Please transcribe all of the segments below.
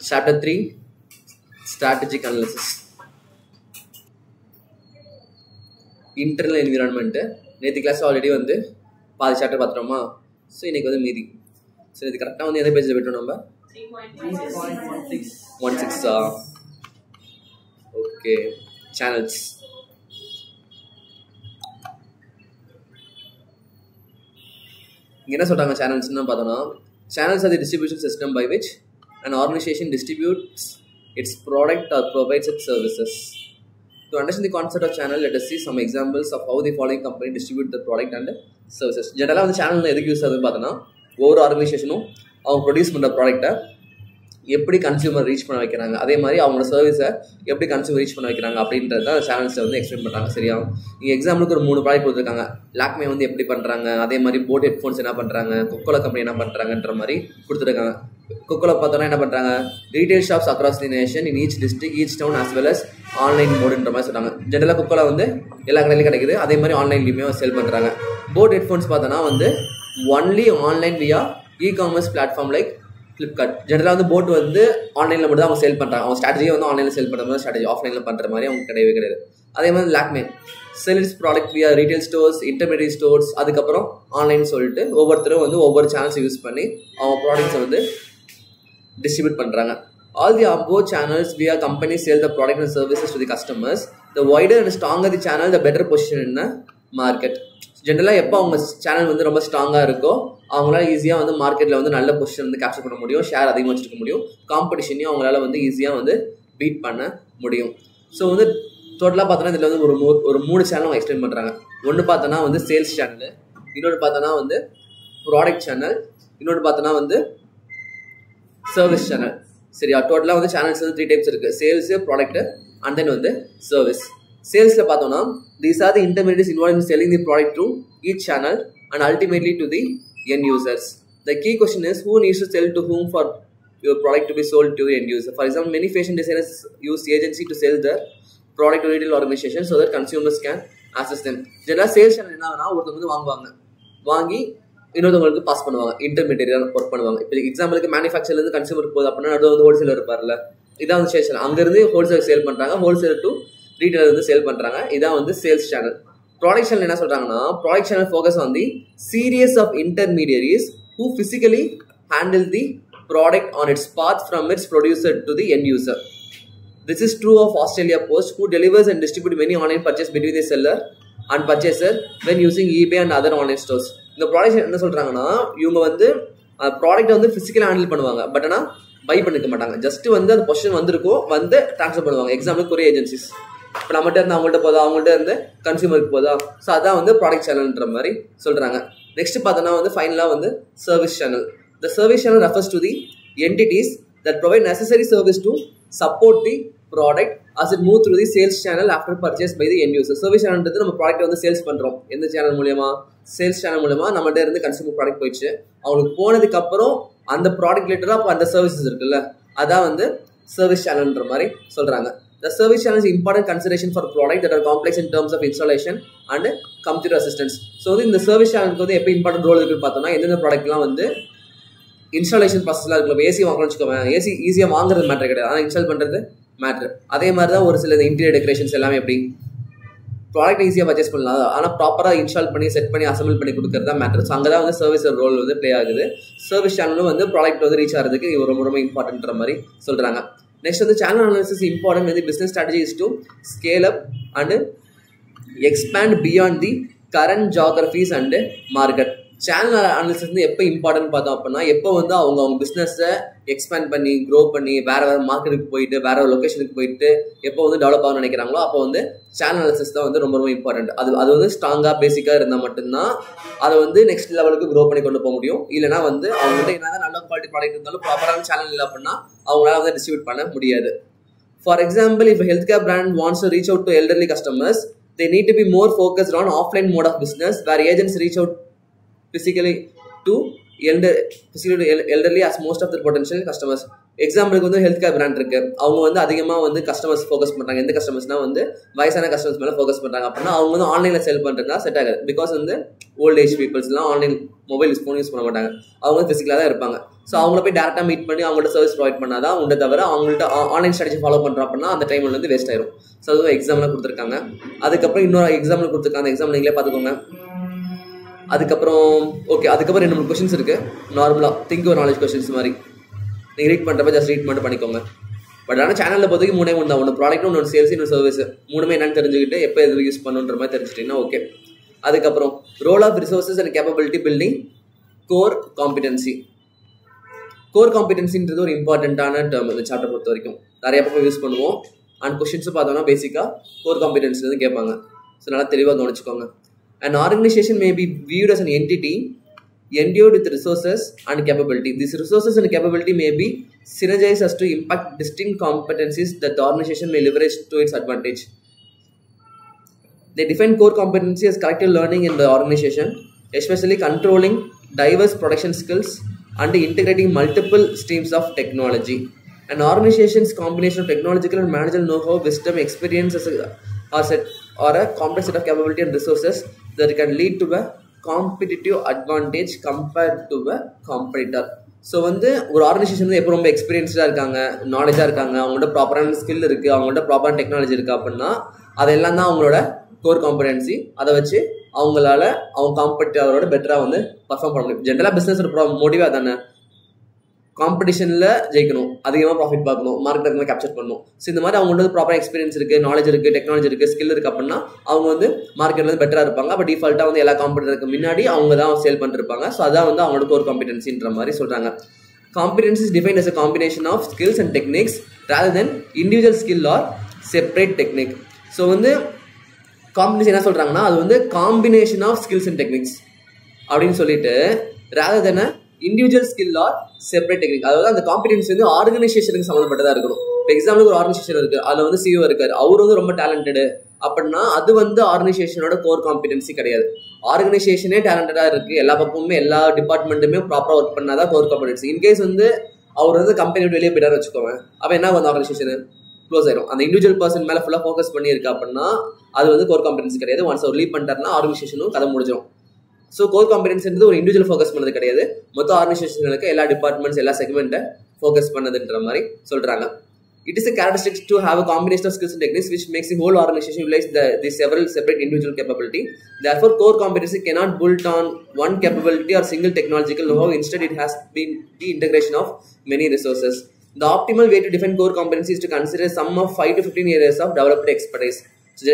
Chapter 3 Strategic Analysis. Internal environment. நேற்று class already வந்து பாதி சாப்டர் பார்த்துட்டோமா. ஸோ இன்றைக்கி வந்து மீதி. ஸோ இது கரெக்டாக வந்து எந்த பேஜில் விட்டோம் நம்ம 3.16. Okay, channels. இங்கே என்ன சொல்கிறாங்க சேனல்ஸ்னு பார்த்தோன்னா, channels are the distribution system by which an organization distributes its product or provides its services. To understand the concept of channel, let us see some examples of how the following company distribute the product and services. ஜெனரலாக வந்து channel எதுக்கு use ஆகுதுன்னு பார்த்தோன்னா, ஒவ்வொரு ஆர்கனைசேஷனும் அவங்க produce பண்ணுற ப்ராடக்ட்டை எப்படி கன்சியூமர் ரீச் பண்ண வைக்கிறாங்க, அதே மாதிரி அவங்களோட சர்வீஸை எப்படி கன்சியூமர் ரீச் பண்ண வைக்கிறாங்க அப்படின்றத சேனல்ஸை வந்து எக்ஸ்பிளைன் பண்ணுறாங்க. சரியா, இங்கே எக்ஸாம்பிளுக்கு ஒரு 3 ப்ராடக்ட் கொடுத்துருக்காங்க. லாக்மே வந்து எப்படி பண்ணுறாங்க, அதே மாதிரி போட் ஹெட்ஃபோன்ஸ் என்ன பண்ணுறாங்க, கொக்கோலா கம்பெனி என்ன பண்ணுறாங்கன்ற மாதிரி கொடுத்துருக்காங்க. கொக்கோலா பார்த்தோன்னா என்ன பண்ணுறாங்க, retail shops across the nation in each district each town as well as online மோடுன்ற மாதிரி சொல்கிறாங்க. ஜென்ரலாக கொக்கோலா வந்து எல்லா கடையிலையும் கிடைக்குது, அதே மாதிரி ஆன்லைன்லையுமே செல் பண்ணுறாங்க. போட் ஹெட்ஃபோன்ஸ் பார்த்தோன்னா வந்து ஒன்லி ஆன்லைன் வியா இ-காமர்ஸ் பிளாட்ஃபார்ம் லைக் ஃப்ளிப்கார்ட். ஜென்ரலாக வந்து போட் வந்து ஆன்லைனில் மட்டும் தான் அவங்க சேல் பண்ணுறாங்க. அவங்க ஸ்ட்ராட்டஜியை வந்து ஆன்லைனில் செல் பண்ணுற மாதிரி ஸ்ட்ராட்டஜி, ஆஃப்லைனில் பண்ணுற மாதிரி அவங்க கிடையவே கிடையாது. அதே மாதிரி லாக்மே செல்ஸ் ப்ராடக்ட் வியா ரீட்டைல் ஸ்டோர்ஸ், இன்டர்மீடியட் ஸ்டோர்ஸ், அதுக்கப்புறம் ஆன்லைன் சொல்லிட்டு ஒவ்வொருத்தரும் வந்து ஒவ்வொரு சேனல்ஸை யூஸ் பண்ணி அவங்க ப்ராடக்ட்ஸை வந்து டிஸ்ட்ரிபியூட் பண்ணுறாங்க. All the above channels via companies sell the product and services to the customers. The wider and stronger the channel, the better position in the market. ஜென்ரலாக எப்போ அவங்க சேனல் வந்து ரொம்ப ஸ்ட்ராங்காக இருக்கோ அவங்களால ஈஸியாக வந்து மார்க்கெட்டில் வந்து நல்ல பொசிஷன் வந்து கேப்சர் பண்ண முடியும், ஷேர் அதிகமாக வச்சுருக்க முடியும், காம்படிஷனையும் அவங்களால வந்து ஈஸியாக வந்து பீட் பண்ண முடியும். ஸோ வந்து டோட்டலாக பார்த்தோன்னா இதில் வந்து ஒரு 3 சேனல் அவங்க எக்ஸ்பிளைன் பண்ணுறாங்க. ஒன்று பார்த்தோன்னா வந்து சேல்ஸ் சேனல், இன்னொன்று பார்த்தோன்னா வந்து ப்ராடக்ட் சேனல், இன்னொன்று பார்த்தோன்னா வந்து சர்வீஸ் சேனல். சரியா, டோட்டலாக வந்து சேனல்ஸ் வந்து 3 டைப்ஸ் இருக்குது: சேல்ஸு, ப்ராடக்ட்டு அண்ட் தென் வந்து சர்வீஸ். சேல்ஸில் பார்த்தோன்னா these are the intermediaries involved in selling the product through each channel and ultimately to the end users. The key question is who needs to sell to whom for your product to be sold to the end user. For example, many fashion designers use agency to sell their product to retail organizations so that consumers can access them. ஜெனரலாக sales channel என்னன்னா, ஒருத்தவங்க வந்து வாங்கி இன்னொருத்தவங்களுக்கு pass பண்ணுவாங்க, intermediate work பண்ணுவாங்க. இப்போ எக்ஸாம்பிளுக்கு மேனுஃபேக்சர்லேருந்து கன்சியூமருக்கு போகுது அப்படின்னா அது வந்து ஹோல்சேலர் இருப்பார்ல, இதான் வந்து சேல்ஸ் சேனல். அங்கேருந்து ஹோல்சேல் சேல் பண்ணுறாங்க, ஹோல்சேலர் டு ரீட்டைலர் வந்து சேல் பண்ணுறாங்க, இதான் வந்து சேல்ஸ் சேனல். ப்ராடக்ட் சேனல் என்ன சொல்கிறாங்கன்னா, product channel focus on the series of intermediaries who physically handle the product on its path from its producer to the end user. This is true of Australia Post, who delivers and distributes many online purchases between the seller and purchaser when using eBay and other online stores. இந்த product என்ன சொல்கிறாங்கன்னா, இவங்க வந்து ப்ராடக்ட்டை வந்து ஃபிசிக்கலாக handle பண்ணுவாங்க, but ஆனால் பை பண்ணிக்க மாட்டாங்க. ஜஸ்ட் வந்து அந்த பொசிஷன் வந்திருக்கும், வந்து ட்ரான்ஸ்ஃபர் பண்ணுவாங்க. எக்ஸாம்பிள் கொரியர் ஏஜென்சிஸ், இப்போ நம்மகிட்ட இருந்து அவங்கள்ட்ட போதா, அவங்கள்ட்ட இருந்து கன்சியூமருக்கு போதா. ஸோ அதான் வந்து ப்ராடக்ட் சேனல்ன்ற மாதிரி சொல்கிறாங்க. நெக்ஸ்ட் பார்த்தோன்னா வந்து ஃபைனலாக வந்து service channel. The service channel refers to the entities that provide necessary service to support the product as it move through the sales channel after purchase by the end user. Service channel ன்றது நம்ம product வந்து sales பண்ணுறோம். எந்த channel மூலமா? Sales channel மூலமா நம்மகிட்ட இருந்து consumer product போயிடுச்சு, அவங்களுக்கு போனதுக்கு அப்புறம் அந்த ப்ராடக்ட் ரிலேட்டடாக அப்போ அந்த சர்வீசஸ் இருக்குல்ல, அதான் வந்து சர்வீஸ் சேனல்ன்ற மாதிரி சொல்கிறாங்க. The service channel is important consideration for products that are complex in terms of installation and computer assistance. So வந்து இந்த சர்வீஸ் சேனலுக்கு வந்து எப்போ இம்பார்ட்டன்ட் ரோல் இருக்குன்னு பார்த்தோம்னா, எந்தெந்த ப்ராடக்ட்லாம் வந்து இன்ஸ்டாலேஷன் ப்ராசஸ்லாம் இருக்குல்ல. ஏசி வாங்கணும்னு வச்சுக்கோங்க, ஏசி ஈஸியாக வாங்குறது மேட்ரு கிடையாது, ஆனால் இன்ஸ்டால் பண்ணுறது மேட்ரு. அதே மாதிரி தான் ஒரு சில இன்டீரியர் டெக்கரேஷன்ஸ் எல்லாமே எப்படி ப்ராடக்ட் ஈஸியாக பர்ச்சேஸ் பண்ணலாம், ஆனால் ப்ராப்பராக இன்ஸ்டால் பண்ணி செட் பண்ணி அசம்பிள் பண்ணி கொடுக்குறது தான் மேட்ரு. ஸோ அங்கே தான் வந்து சர்வீஸ் ரோல் வந்து ப்ளே ஆகுது. சர்வீஸ் சேனலும் வந்து ப்ராடக்ட் வந்து ரீச் ஆகிறதுக்கு ரொம்ப ரொம்ப இம்பார்ட்டன்ட்ற மாதிரி சொல்கிறாங்க. நெக்ஸ்ட் வந்து சேனல் அனாலிசிஸ் இம்பார்ட்டன்ட் வந்து business strategy is to scale up and expand beyond the current geographies and market. Channel analysis வந்து எப்போ இம்பார்ட்டன்ட் பார்த்தோம் அப்படின்னா, எப்போ வந்து அவங்க பிஸ்னஸை எக்ஸ்பேண்ட் பண்ணி க்ரோ பண்ணி வேறு மார்க்கெட்டுக்கு போயிட்டு வேறு லொக்கேஷனுக்கு போயிட்டு எப்போ வந்து டெவலப் ஆகணும்னு நினைக்கிறாங்களோ அப்போ வந்து சேனல் அனாலிசிஸ் தான் வந்து ரொம்ப ரொம்ப இம்பார்ட்டன்ட். அது வந்து ஸ்ட்ராங்காக பேசிக்காக இருந்தால் மட்டும்தான் அதை வந்து நெக்ஸ்ட் லெவலுக்கு க்ரோ பண்ணி கொண்டு போக முடியும். இல்லைனா வந்து அவங்ககிட்ட என்ன நல்ல குவாலிட்டி ப்ராடக்ட் இருந்தாலும் ப்ராப்பரான சேனல் இல்லை அப்படின்னா அவங்களால வந்து டிஸ்ட்ரிபியூட் பண்ண முடியாது. For example, if a healthcare brand wants to reach out to elderly customers, they need to be more focused on offline mode of business where agents reach out physically to elderly as most of their potential customers. எக்ஸாம்பிளுக்கு வந்து health care brand இருக்கு, அவங்க வந்து அதிகமாக வந்து customers focus பண்ணுறாங்க. எந்த கஸ்டமர்ஸ்னா வந்து வயசான கஸ்டமர்ஸ் மேலே ஃபோக்கஸ் பண்ணுறாங்க அப்படின்னா அவங்க வந்து ஆன்லைனில் செல் பண்ணுறதுனா செட் ஆகாது. பிகாஸ் வந்து ஓல்ட் ஏஜ் பீப்புள்ஸ்லாம் ஆன்லைன் மொபைல் ஃபோன் யூஸ் பண்ண மாட்டாங்க, அவங்க வந்து ஃபிசிக்கலாக தான் இருப்பாங்க. ஸோ அவங்கள போய் டேரெக்டாக மீட் பண்ணி அவங்கள்ட்ட சர்வீஸ் ப்ரொவைட் பண்ணாதான் உண்டை தவிர அவங்கள்ட்ட ஆன்லைன் ஸ்ட்ராட்டஜி ஃபாலோ பண்ணுறோம் அப்படின்னா அந்த டைமில் வந்து வேஸ்ட் ஆயிரும். ஸோ அதுவும் எக்ஸாம்லாம் கொடுத்துருக்காங்க. அதுக்கப்புறம் இன்னொரு எக்ஸாம்பிள் கொடுத்துருக்காங்க, எக்ஸாம் நீங்களே பார்த்துக்கோங்க. அதுக்கப்புறம் ஓகே, அதுக்கப்புறம் 2-3 கொஸ்டின்ஸ் இருக்குது நார்மலாக திங்க் யுவர் நாலேஜ் கொஸ்டின்ஸ் மாதிரி. நீங்கள் ரீட் பண்ணுறப்ப ஜஸ்ட் ரீட் மட்டும் பண்ணிக்கோங்க. பட் ஆனால் சேனலில் பொறுத்தவரைக்கும் 3 தான், ஒன்று ப்ராடக்ட், ஒன்று சேல்ஸ், இன்னொரு சர்வீஸ். 3 என்னன்னு தெரிஞ்சுக்கிட்டு எப்போ எது யூஸ் பண்ணுன்ற மாதிரி தெரிஞ்சுட்டிங்கன்னா ஓகே. அதுக்கப்புறம் role of resources and capability building core competency. Core காம்பிடன்சின்றது ஒரு இம்பார்ட்டண்ட்டான டேர்ம் இந்த சாப்டர் பொறுத்த வரைக்கும். நிறைய பக்கம் யூஸ் பண்ணுவோம். அண்ட் கொஸ்டின்ஸும் பார்த்தோம்னா பேசிக்காக கோர் காம்பிடன்சி வந்து கேட்பாங்க. ஸோ நல்லா தெளிவாக கவனிச்சுக்கோங்க. An organization may be viewed as an entity endowed with resources and capability. These resources and capability may be synergized as to impact distinct competencies that the organization may leverage to its advantage. They define core competency as collective learning in the organization, especially controlling diverse production skills and integrating multiple streams of technology. An organization's combination of technological and managerial know-how, wisdom, experience or a complex set of capability and resources that can lead to a competitive advantage compared to a competitor. So வந்து ஒரு organisation வந்து எப்போ ரொம்ப எக்ஸ்பீரியன்ஸ்டாக இருக்காங்க, நாலேஜாக இருக்காங்க, அவங்கள்ட்ட ப்ராப்பரான skill இருக்குது, அவங்கள்ட்ட ப்ராப்பரான டெக்னாலஜி இருக்குது அப்படின்னா அதெல்லாம் தான் அவங்களோட கோர் காம்படன்சி. அதை வச்சு அவங்களால அவங்க காம்படிட்டரோட பெட்டராக வந்து பர்ஃபார்ம் பண்ண முடியும். ஜென்ரலாக பிஸ்னஸ் மோட்டிவாக தானே, காம்படிஷனில் ஜெயிக்கணும், அதிகமாக ப்ராஃபிட் பார்க்கணும், மார்க்கெட்டில் கேப்சர் பண்ணணும். ஸோ இந்த மாதிரி அவங்கள்ட்ட ப்ராப்பராக எக்ஸ்பீரியன்ஸ் இருக்குது, நாலேஜ் இருக்குது, டெக்னாலஜி இருக்குது, ஸ்கில் இருக்குது அப்படின்னா அவங்க வந்து மார்க்கெட்டில் வந்து பெட்டராக இருப்பாங்க. அப்போ டிஃபால்ட்டாக வந்து எல்லா காம்படிட்டருக்கு முன்னாடி அவங்க தான் சேல் பண்ணிருப்பாங்க. ஸோ அதான் வந்து அவங்களோட கோர் காம்பிடன்சின்ற மாதிரி சொல்கிறாங்க. Competence is defined as a combination of skills and techniques rather than individual skill or separate technique. So வந்து காம்பிடன்சி என்ன சொல்கிறாங்கன்னா அது வந்து combination of skills and techniques அப்படின்னு சொல்லிட்டு rather than a individual skill or separate technique. அதாவது அந்த competency வந்து ஆர்கனைசேஷனுக்கு சம்மந்தப்பட்டதாக இருக்கணும். இப்போ எக்ஸாம்பிளுக்கு ஒரு ஆர்கனைசேஷன் இருக்குது, அதில் வந்து சிஓ இருக்கார், அவர் வந்து ரொம்ப டேலண்டடு அப்படின்னா அது வந்து ஆர்கனைசேஷனோட கோர் காம்பிடன்சி கிடையாது. ஆர்கனைசேஷனே டேலண்டடாக இருக்குது, எல்லா பக்கமுமே எல்லா டிபார்ட்மெண்ட்டுமே ப்ராப்பராக ஒர்க் பண்ணாதான் கோர் காம்பிடன்சி. இன்கேஸ் வந்து அவர் வந்து கம்பெனி வெளியே போயிட்டாரு வச்சுக்கோங்க, அப்போ என்ன வந்து ஆர்கனைசேஷன் க்ளோஸ் ஆயிரும். அந்த இண்டிவிஜுவல் பர்சன் மேலே ஃபுல்லாக ஃபோக்கஸ் பண்ணியிருக்கு அப்படின்னா அது வந்து கோர் காம்பிடன்சி கிடையாது. ஒன்ஸ் அவர் லீவ் பண்ணிட்டாருன்னா ஆர்கனைசேஷனும் கதை முடிஞ்சிடும். ஸோ கோர் காம்பிடன்சின்றது ஒரு இண்டிவிஜுவல் ஃபோக்கஸ் பண்ணது கிடையாது, மொத்த ஆர்கனைசேஷனுக்கு எல்லா டிபார்ட்மெண்ட்ஸ் எல்லா செக்மெண்ட்டை ஃபோக்கஸ் பண்ணதுன்ற மாதிரி சொல்கிறாங்க. It is a characteristic to have a combination of skills and techniques which makes the whole organization utilize the several separate individual capability. Therefore, core competency cannot build on one capability or single technological know-how. Instead, it has been the integration of many resources. The optimal way to define core competency is to consider a sum of 5 to 15 areas of developed expertise.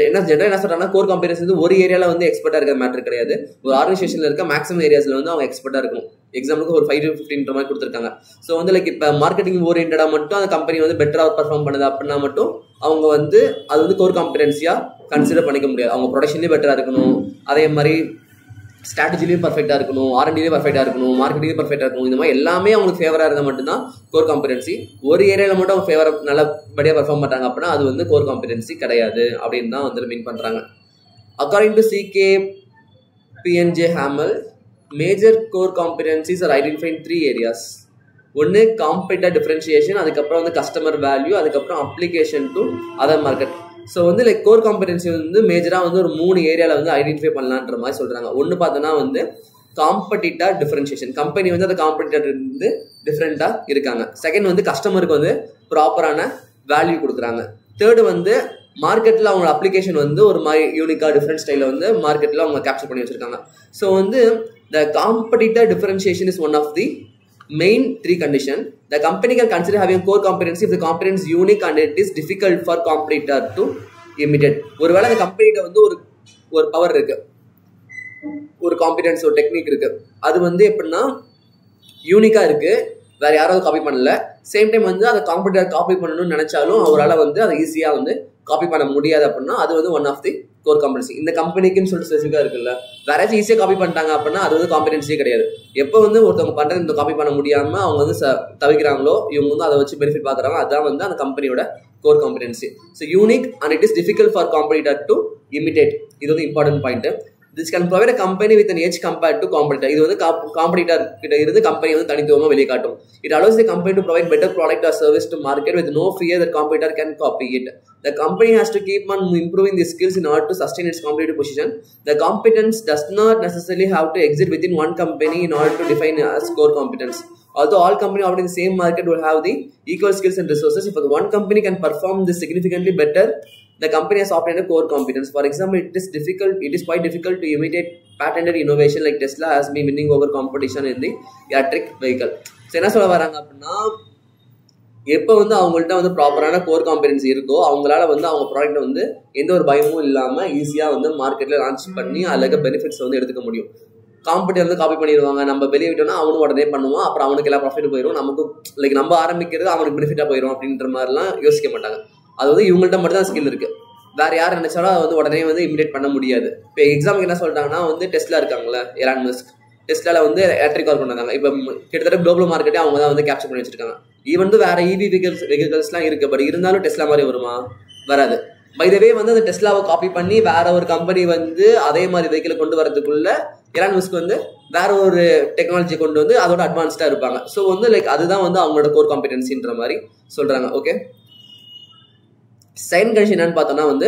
என்ன சொல்றாங்கன்னா core competency வந்து ஒரு ஏரியாவில் வந்து எக்ஸ்பர்ட்டாக இருக்கிற matter கிடையாது. ஒரு ஆர்கனைசேஷனில் இருக்க மேக்ஸிமம் ஏரியாஸில் வந்து அவங்க எக்ஸ்பர்ட்டாக இருக்கணும். எக்ஸாம்பிளுக்கு ஒரு 5 to 15 மாதிரி கொடுத்துருக்காங்க. ஸோ வந்து லைக் இப்போ மார்க்கெட்டிங் ஓரியன்டாக மட்டும் அந்த கம்பெனி வந்து பெட்டராக பர்ஃபார்ம் பண்ணுது அப்படின்னா மட்டும் அவங்க வந்து அது வந்து கோர் காம்பிடன்சியாக கன்சிடர் பண்ணிக்க முடியாது. அவங்க ப்ரொடக்ஷன்லேயும் பெட்டராக இருக்கணும், அதே மாதிரி ஸ்ட்ராட்டஜிலையும் பர்ஃபெக்டாக இருக்கணும், ஆர்என்டிலையும் பர்ஃபெக்டாக இருக்கணும், மார்க்கெட்டிங்லையும் பர்ஃபெக்டாக இருக்கணும். இந்த மாதிரி எல்லாமே அவங்களுக்கு ஃபேவராக இருந்தால் மட்டும்தான் கோர் காம்பிடன்சி. ஒரு ஏரியாவில் மட்டும் அவங்க ஃபேவராக நல்லபடியாக பர்ஃபார்ம் பண்ணுறாங்க அப்படின்னா அது வந்து கோர் காம்பிடன்சி கிடையாது அப்படின்னு தான் வந்து மீன் பண்ணுறாங்க. According to CKPNJ Hamel, major core competencies are identified 3 areas. ஒன்று காம்படிட்டர் டிஃபரன்ஷியேஷன், அதுக்கப்புறம் வந்து கஸ்டமர் வேல்யூ, அதுக்கப்புறம் application to other market. So வந்து லைக் கோர் காம்பிடன்சி வந்து மேஜராக வந்து ஒரு 3 ஏரியாவில் வந்து ஐடென்டிஃபை பண்ணலான்ற மாதிரி சொல்கிறாங்க. ஒன்று பார்த்தோன்னா வந்து காம்படிட்டர் டிஃபரன்ஷியேஷன், கம்பெனி வந்து அந்த காம்படிட்டர் இருந்து டிஃப்ரெண்ட்டாக இருக்காங்க. செகண்ட் வந்து கஸ்டமருக்கு வந்து ப்ராப்பரான வேல்யூ கொடுக்குறாங்க. தேர்டு வந்து மார்க்கெட்டில் அவங்களோட அப்ளிகேஷன் வந்து ஒரு மாதிரி யூனிக்காக டிஃப்ரெண்ட் ஸ்டைலில் வந்து மார்க்கெட்டில் அவங்க கேப்சர் பண்ணி வச்சுருக்காங்க. ஸோ வந்து the competitor differentiation is one of the main 3 condition. The company can consider having a core competency if the competence is unique and it is difficult for competitor to imitate. ஒருவேளை அந்த கம்பெனிட்ட வந்து ஒரு power இருக்கு, ஒரு competence, ஒரு technique இருக்கு, அது வந்து எப்படின்னா யூனிக்கா இருக்கு, வேற யாராவது காப்பி பண்ணல. சேம் டைம் வந்து அந்த காம்படிட்டர் காப்பி பண்ணணும்னு நினைச்சாலும் அவரால் வந்து அதை ஈஸியாக வந்து காப்பி பண்ண முடியாது அப்படின்னா அது வந்து one of the core competency. இந்த கம்பெனிக்குன்னு சொல்லிட்டு ஸ்பெசிஃபிக்காக இருக்குல்ல, வேற ஏதாச்சும் ஈஸியாக காப்பி பண்ணிட்டாங்க அப்படின்னா அது வந்து காம்பிடன்சியே கிடையாது. எப்போ வந்து ஒருத்தவங்க பண்ணுறது இந்த காப்பி பண்ண முடியாமல் அவங்க வந்து தவிக்கிறாங்களோ இவங்க வந்து அதை வச்சு பெனிஃபிட் பார்க்குறாங்க, அதுதான் வந்து அந்த கம்பெனியோட core competency. So unique and it is difficult for competitor to imitate. இது வந்து important point. This can provide a company with an edge compared to competitor. இது வந்து காம்படிட்டர் கிட்ட இருந்து கம்பெனி வந்து தனித்துவமாக வெளிக்காட்டும். It allows the company to provide better product or service to market with no fear that competitor can copy it. The company has to keep on improving the skills in order to sustain its competitive position. The competence does not necessarily have to exist within one company in order to define as core competence. Although all companies operating in the same market will have the equal skills and resources, if one company can perform this significantly better, the company has obtained a core competence. For example, it is quite difficult to imitate patented innovation like Tesla has been winning over competition in the electric vehicle. So என்ன சொல்ல வராங்க அப்படின்னா, எப்போ வந்து அவங்கள்ட்ட வந்து ப்ராப்பரான core competency இருக்கோ அவங்களால வந்து அவங்க ப்ராடக்ட்டை வந்து எந்த ஒரு பயமும் இல்லாமல் ஈஸியாக வந்து மார்க்கெட்டில் லான்ச் பண்ணி அதில் பெனிஃபிட்ஸ் வந்து எடுத்துக்க முடியும். காம்பெட்டி வந்து காப்பி பண்ணிடுவாங்க, நம்ம வெளியே விட்டோம்னா அவனும் உடனே பண்ணுவான், அப்புறம் அவனுக்கு எல்லா ப்ராஃபிட் போயிடும், நமக்கு லைக் நம்ம ஆரம்பிக்கிறது அவனுக்கு பெனிஃபிட்டாக போயிடும் அப்படின்ற மாதிரிலாம் யோசிக்க மாட்டாங்க. அது வந்து இவங்கள்ட்ட மட்டும் தான் ஸ்கில் இருக்குது. வேறு யார் நினைச்சாலும் அதை வந்து உடனே வந்து இமிடேட் பண்ண முடியாது. இப்போ எக்ஸாம்பிள் என்ன சொல்லிட்டாங்கன்னா வந்து டெஸ்லா இருக்காங்களே, எலான் மஸ்க், டெஸ்லாவில் வந்து எலக்ட்ரிக் கார் கொண்டு வந்தாங்க. இப்போ கிட்டத்தட்ட குளோபல் மார்க்கெட்டே அவங்க தான் வந்து கேப்சர் பண்ணி வச்சிருக்காங்க. ஈவன் வந்து வேற இவி வெஹிக்கல்ஸ்லாம் இருக்கு, பட் இருந்தாலும் டெஸ்லா மாதிரி வருமா? வராது. பை த வே வந்து அந்த டெஸ்லாவை காப்பி பண்ணி வேற ஒரு கம்பெனி வந்து அதே மாதிரி வெஹிக்கிளை கொண்டு வரதுக்குள்ள எலான் மஸ்க் வந்து வேற ஒரு டெக்னாலஜி கொண்டு வந்து அதோட அட்வான்ஸ்டா இருப்பாங்க. ஸோ வந்து லைக் அதுதான் வந்து அவங்களோட கோர் காம்பிடன்சின்ற மாதிரி சொல்றாங்க. ஓகே, செகண்ட் கண்டிஷன் என்னன்னு பார்த்தோம்னா வந்து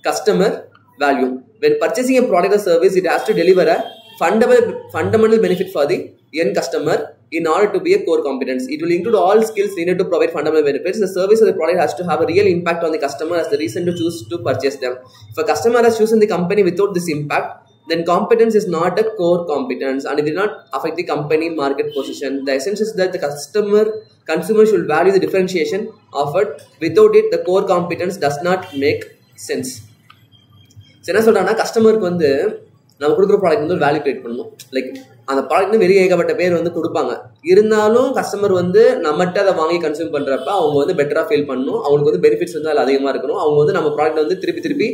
customer value. when purchasing a product or service, it has to deliver a fundamental benefit for the end customer in order to be a core competence. It will include all skills needed to provide fundamental benefits. The service or the product has to have a real impact on the customer as the reason to choose to purchase them. If a customer has chosen the company without this impact, then competence is not a core competence and it will not affect the company market position. The essence is that the consumer should value the differentiation offered. Without it, the core competence does not make sense. என்ன சொல்றாங்கன்னா, கஸ்டமருக்கு வந்து நம்ம கொடுக்குற product வந்து ஒரு value create பண்ணணும். Like அந்த ப்ராடக்ட் வந்து வெளியே ஏகப்பட்ட பேர் வந்து கொடுப்பாங்க, இருந்தாலும் கஸ்டமர் வந்து நம்மகிட்ட அதை வாங்கி கன்சியூம் பண்ணுறப்ப அவங்க வந்து பெட்டராக ஃபீல் பண்ணணும், அவங்களுக்கு வந்து பெனிஃபிட்ஸ் வந்து அதில் அதிகமாக இருக்கணும், அவங்க வந்து நம்ம ப்ராடக்ட் வந்து திருப்பி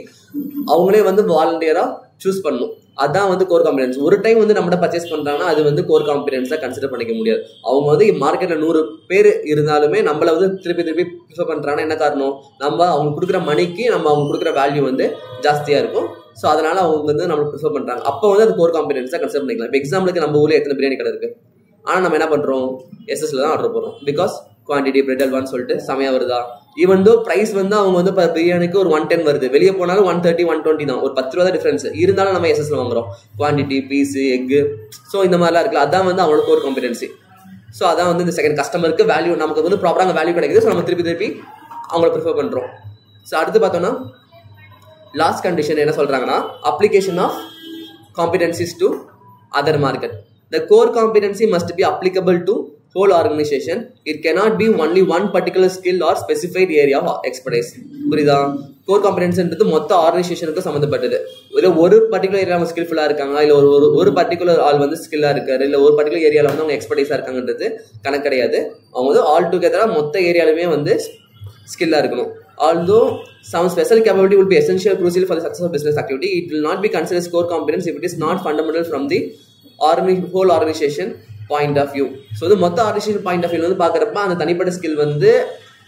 அவங்களே வந்து வாலண்டியராக சூஸ் பண்ணணும். அதான் வந்து கோர் காம்பிடன்ஸ். ஒரு டைம் வந்து நம்மகிட்ட பர்ச்சேஸ் பண்ணுறாங்கன்னா அது வந்து கோர் காம்பிடன்ஸாக கன்சிடர் பண்ணிக்க முடியாது. அவங்க வந்து மார்க்கெட்டில் 100 பேர் இருந்தாலுமே நம்மளை வந்து திருப்பி ப்ரிஃபர் பண்ணுறாங்கன்னா என்ன காரணம்? நம்ம அவங்க கொடுக்குற மணிக்கு அவங்க கொடுக்குற வேல்யூ வந்து ஜாஸ்தியாக இருக்கும். ஸோ அதனால அவங்க வந்து நம்மளுக்கு ப்ரிஃபர் பண்ணுறாங்க. அப்போ வந்து அது கோர் காம்பிடன்ஸாக கன்சிடர் பண்ணிக்கலாம். இப்போ எக்ஸாம்பிளுக்கு நம்ம ஊரில் எத்தனை பிரியாணி கடை இருக்குது, ஆனால் நம்ம என்ன பண்ணுறோம்? எஸ்எஸ்ல தான் ஆர்டர் போடுறோம். பிகாஸ் குவான்டிட்டி பிரெட் அல்வான்னு சொல்லிட்டு செமையாக வருதா. ஈவன் தோ ப்ரைஸ் வந்து அவங்க வந்து பிரியாணிக்கு ஒரு 110 வருது, வெளியே போனாலும் 130 120 தான், ஒரு 10 ரூபா தான் டிஃபரன்ஸ். இருந்தாலும் நம்ம எஸ்எஸ்ல வாங்குறோம், குவான்டிட்டி, பீஸு, எக்கு. ஸோ இந்த மாதிரிலாம் இருக்குல்ல, அதான் வந்து அவங்களோட கோர் காம்பிடன்சி. ஸோ அதான் வந்து இந்த செகண்ட் கஸ்டமருக்கு வேல்யூ, நமக்கு வந்து ப்ராப்பராக வேல்யூ கிடைக்குது. ஸோ நம்ம திருப்பி அவங்கள ப்ரிஃபர் பண்ணுறோம். ஸோ அடுத்து பார்த்தோம்னா லாஸ்ட் கண்டிஷன் என்ன சொல்றாங்கன்னா, application of competencies to other market. The core competency must be applicable to whole organization. It cannot be only one particular skill or specified area of expertise. புரியுதா? Core காம்பிடன்ஸ்ன்றது மொத்த ஆர்கனைசேஷனுக்கு சம்மந்தப்பட்டது. ஒரு particular area அவங்க ஸ்கில்ஃபுல்லாக இருக்காங்க, இல்லை ஒரு பர்டிகுலர் ஆள் வந்து ஸ்கில்லாக இருக்காரு, இல்லை ஒரு பர்டிகுலர் ஏரியாவில் வந்து அவங்க எக்ஸ்பர்டைஸாக இருக்காங்கன்றது கணக்கு கிடையாது. அவங்க வந்து ஆல் டுகெதராக மொத்த ஏரியாலுமே வந்து ஸ்கில்லாக இருக்கணும். Although some special capability will be essential crucial for the success of business activity, it will not be considered as core competence if it is not fundamental from the whole organization point of view. So வந்து மொத்த organisation point of view வந்து பார்க்குறப்ப அந்த தனிப்பட்ட skill வந்து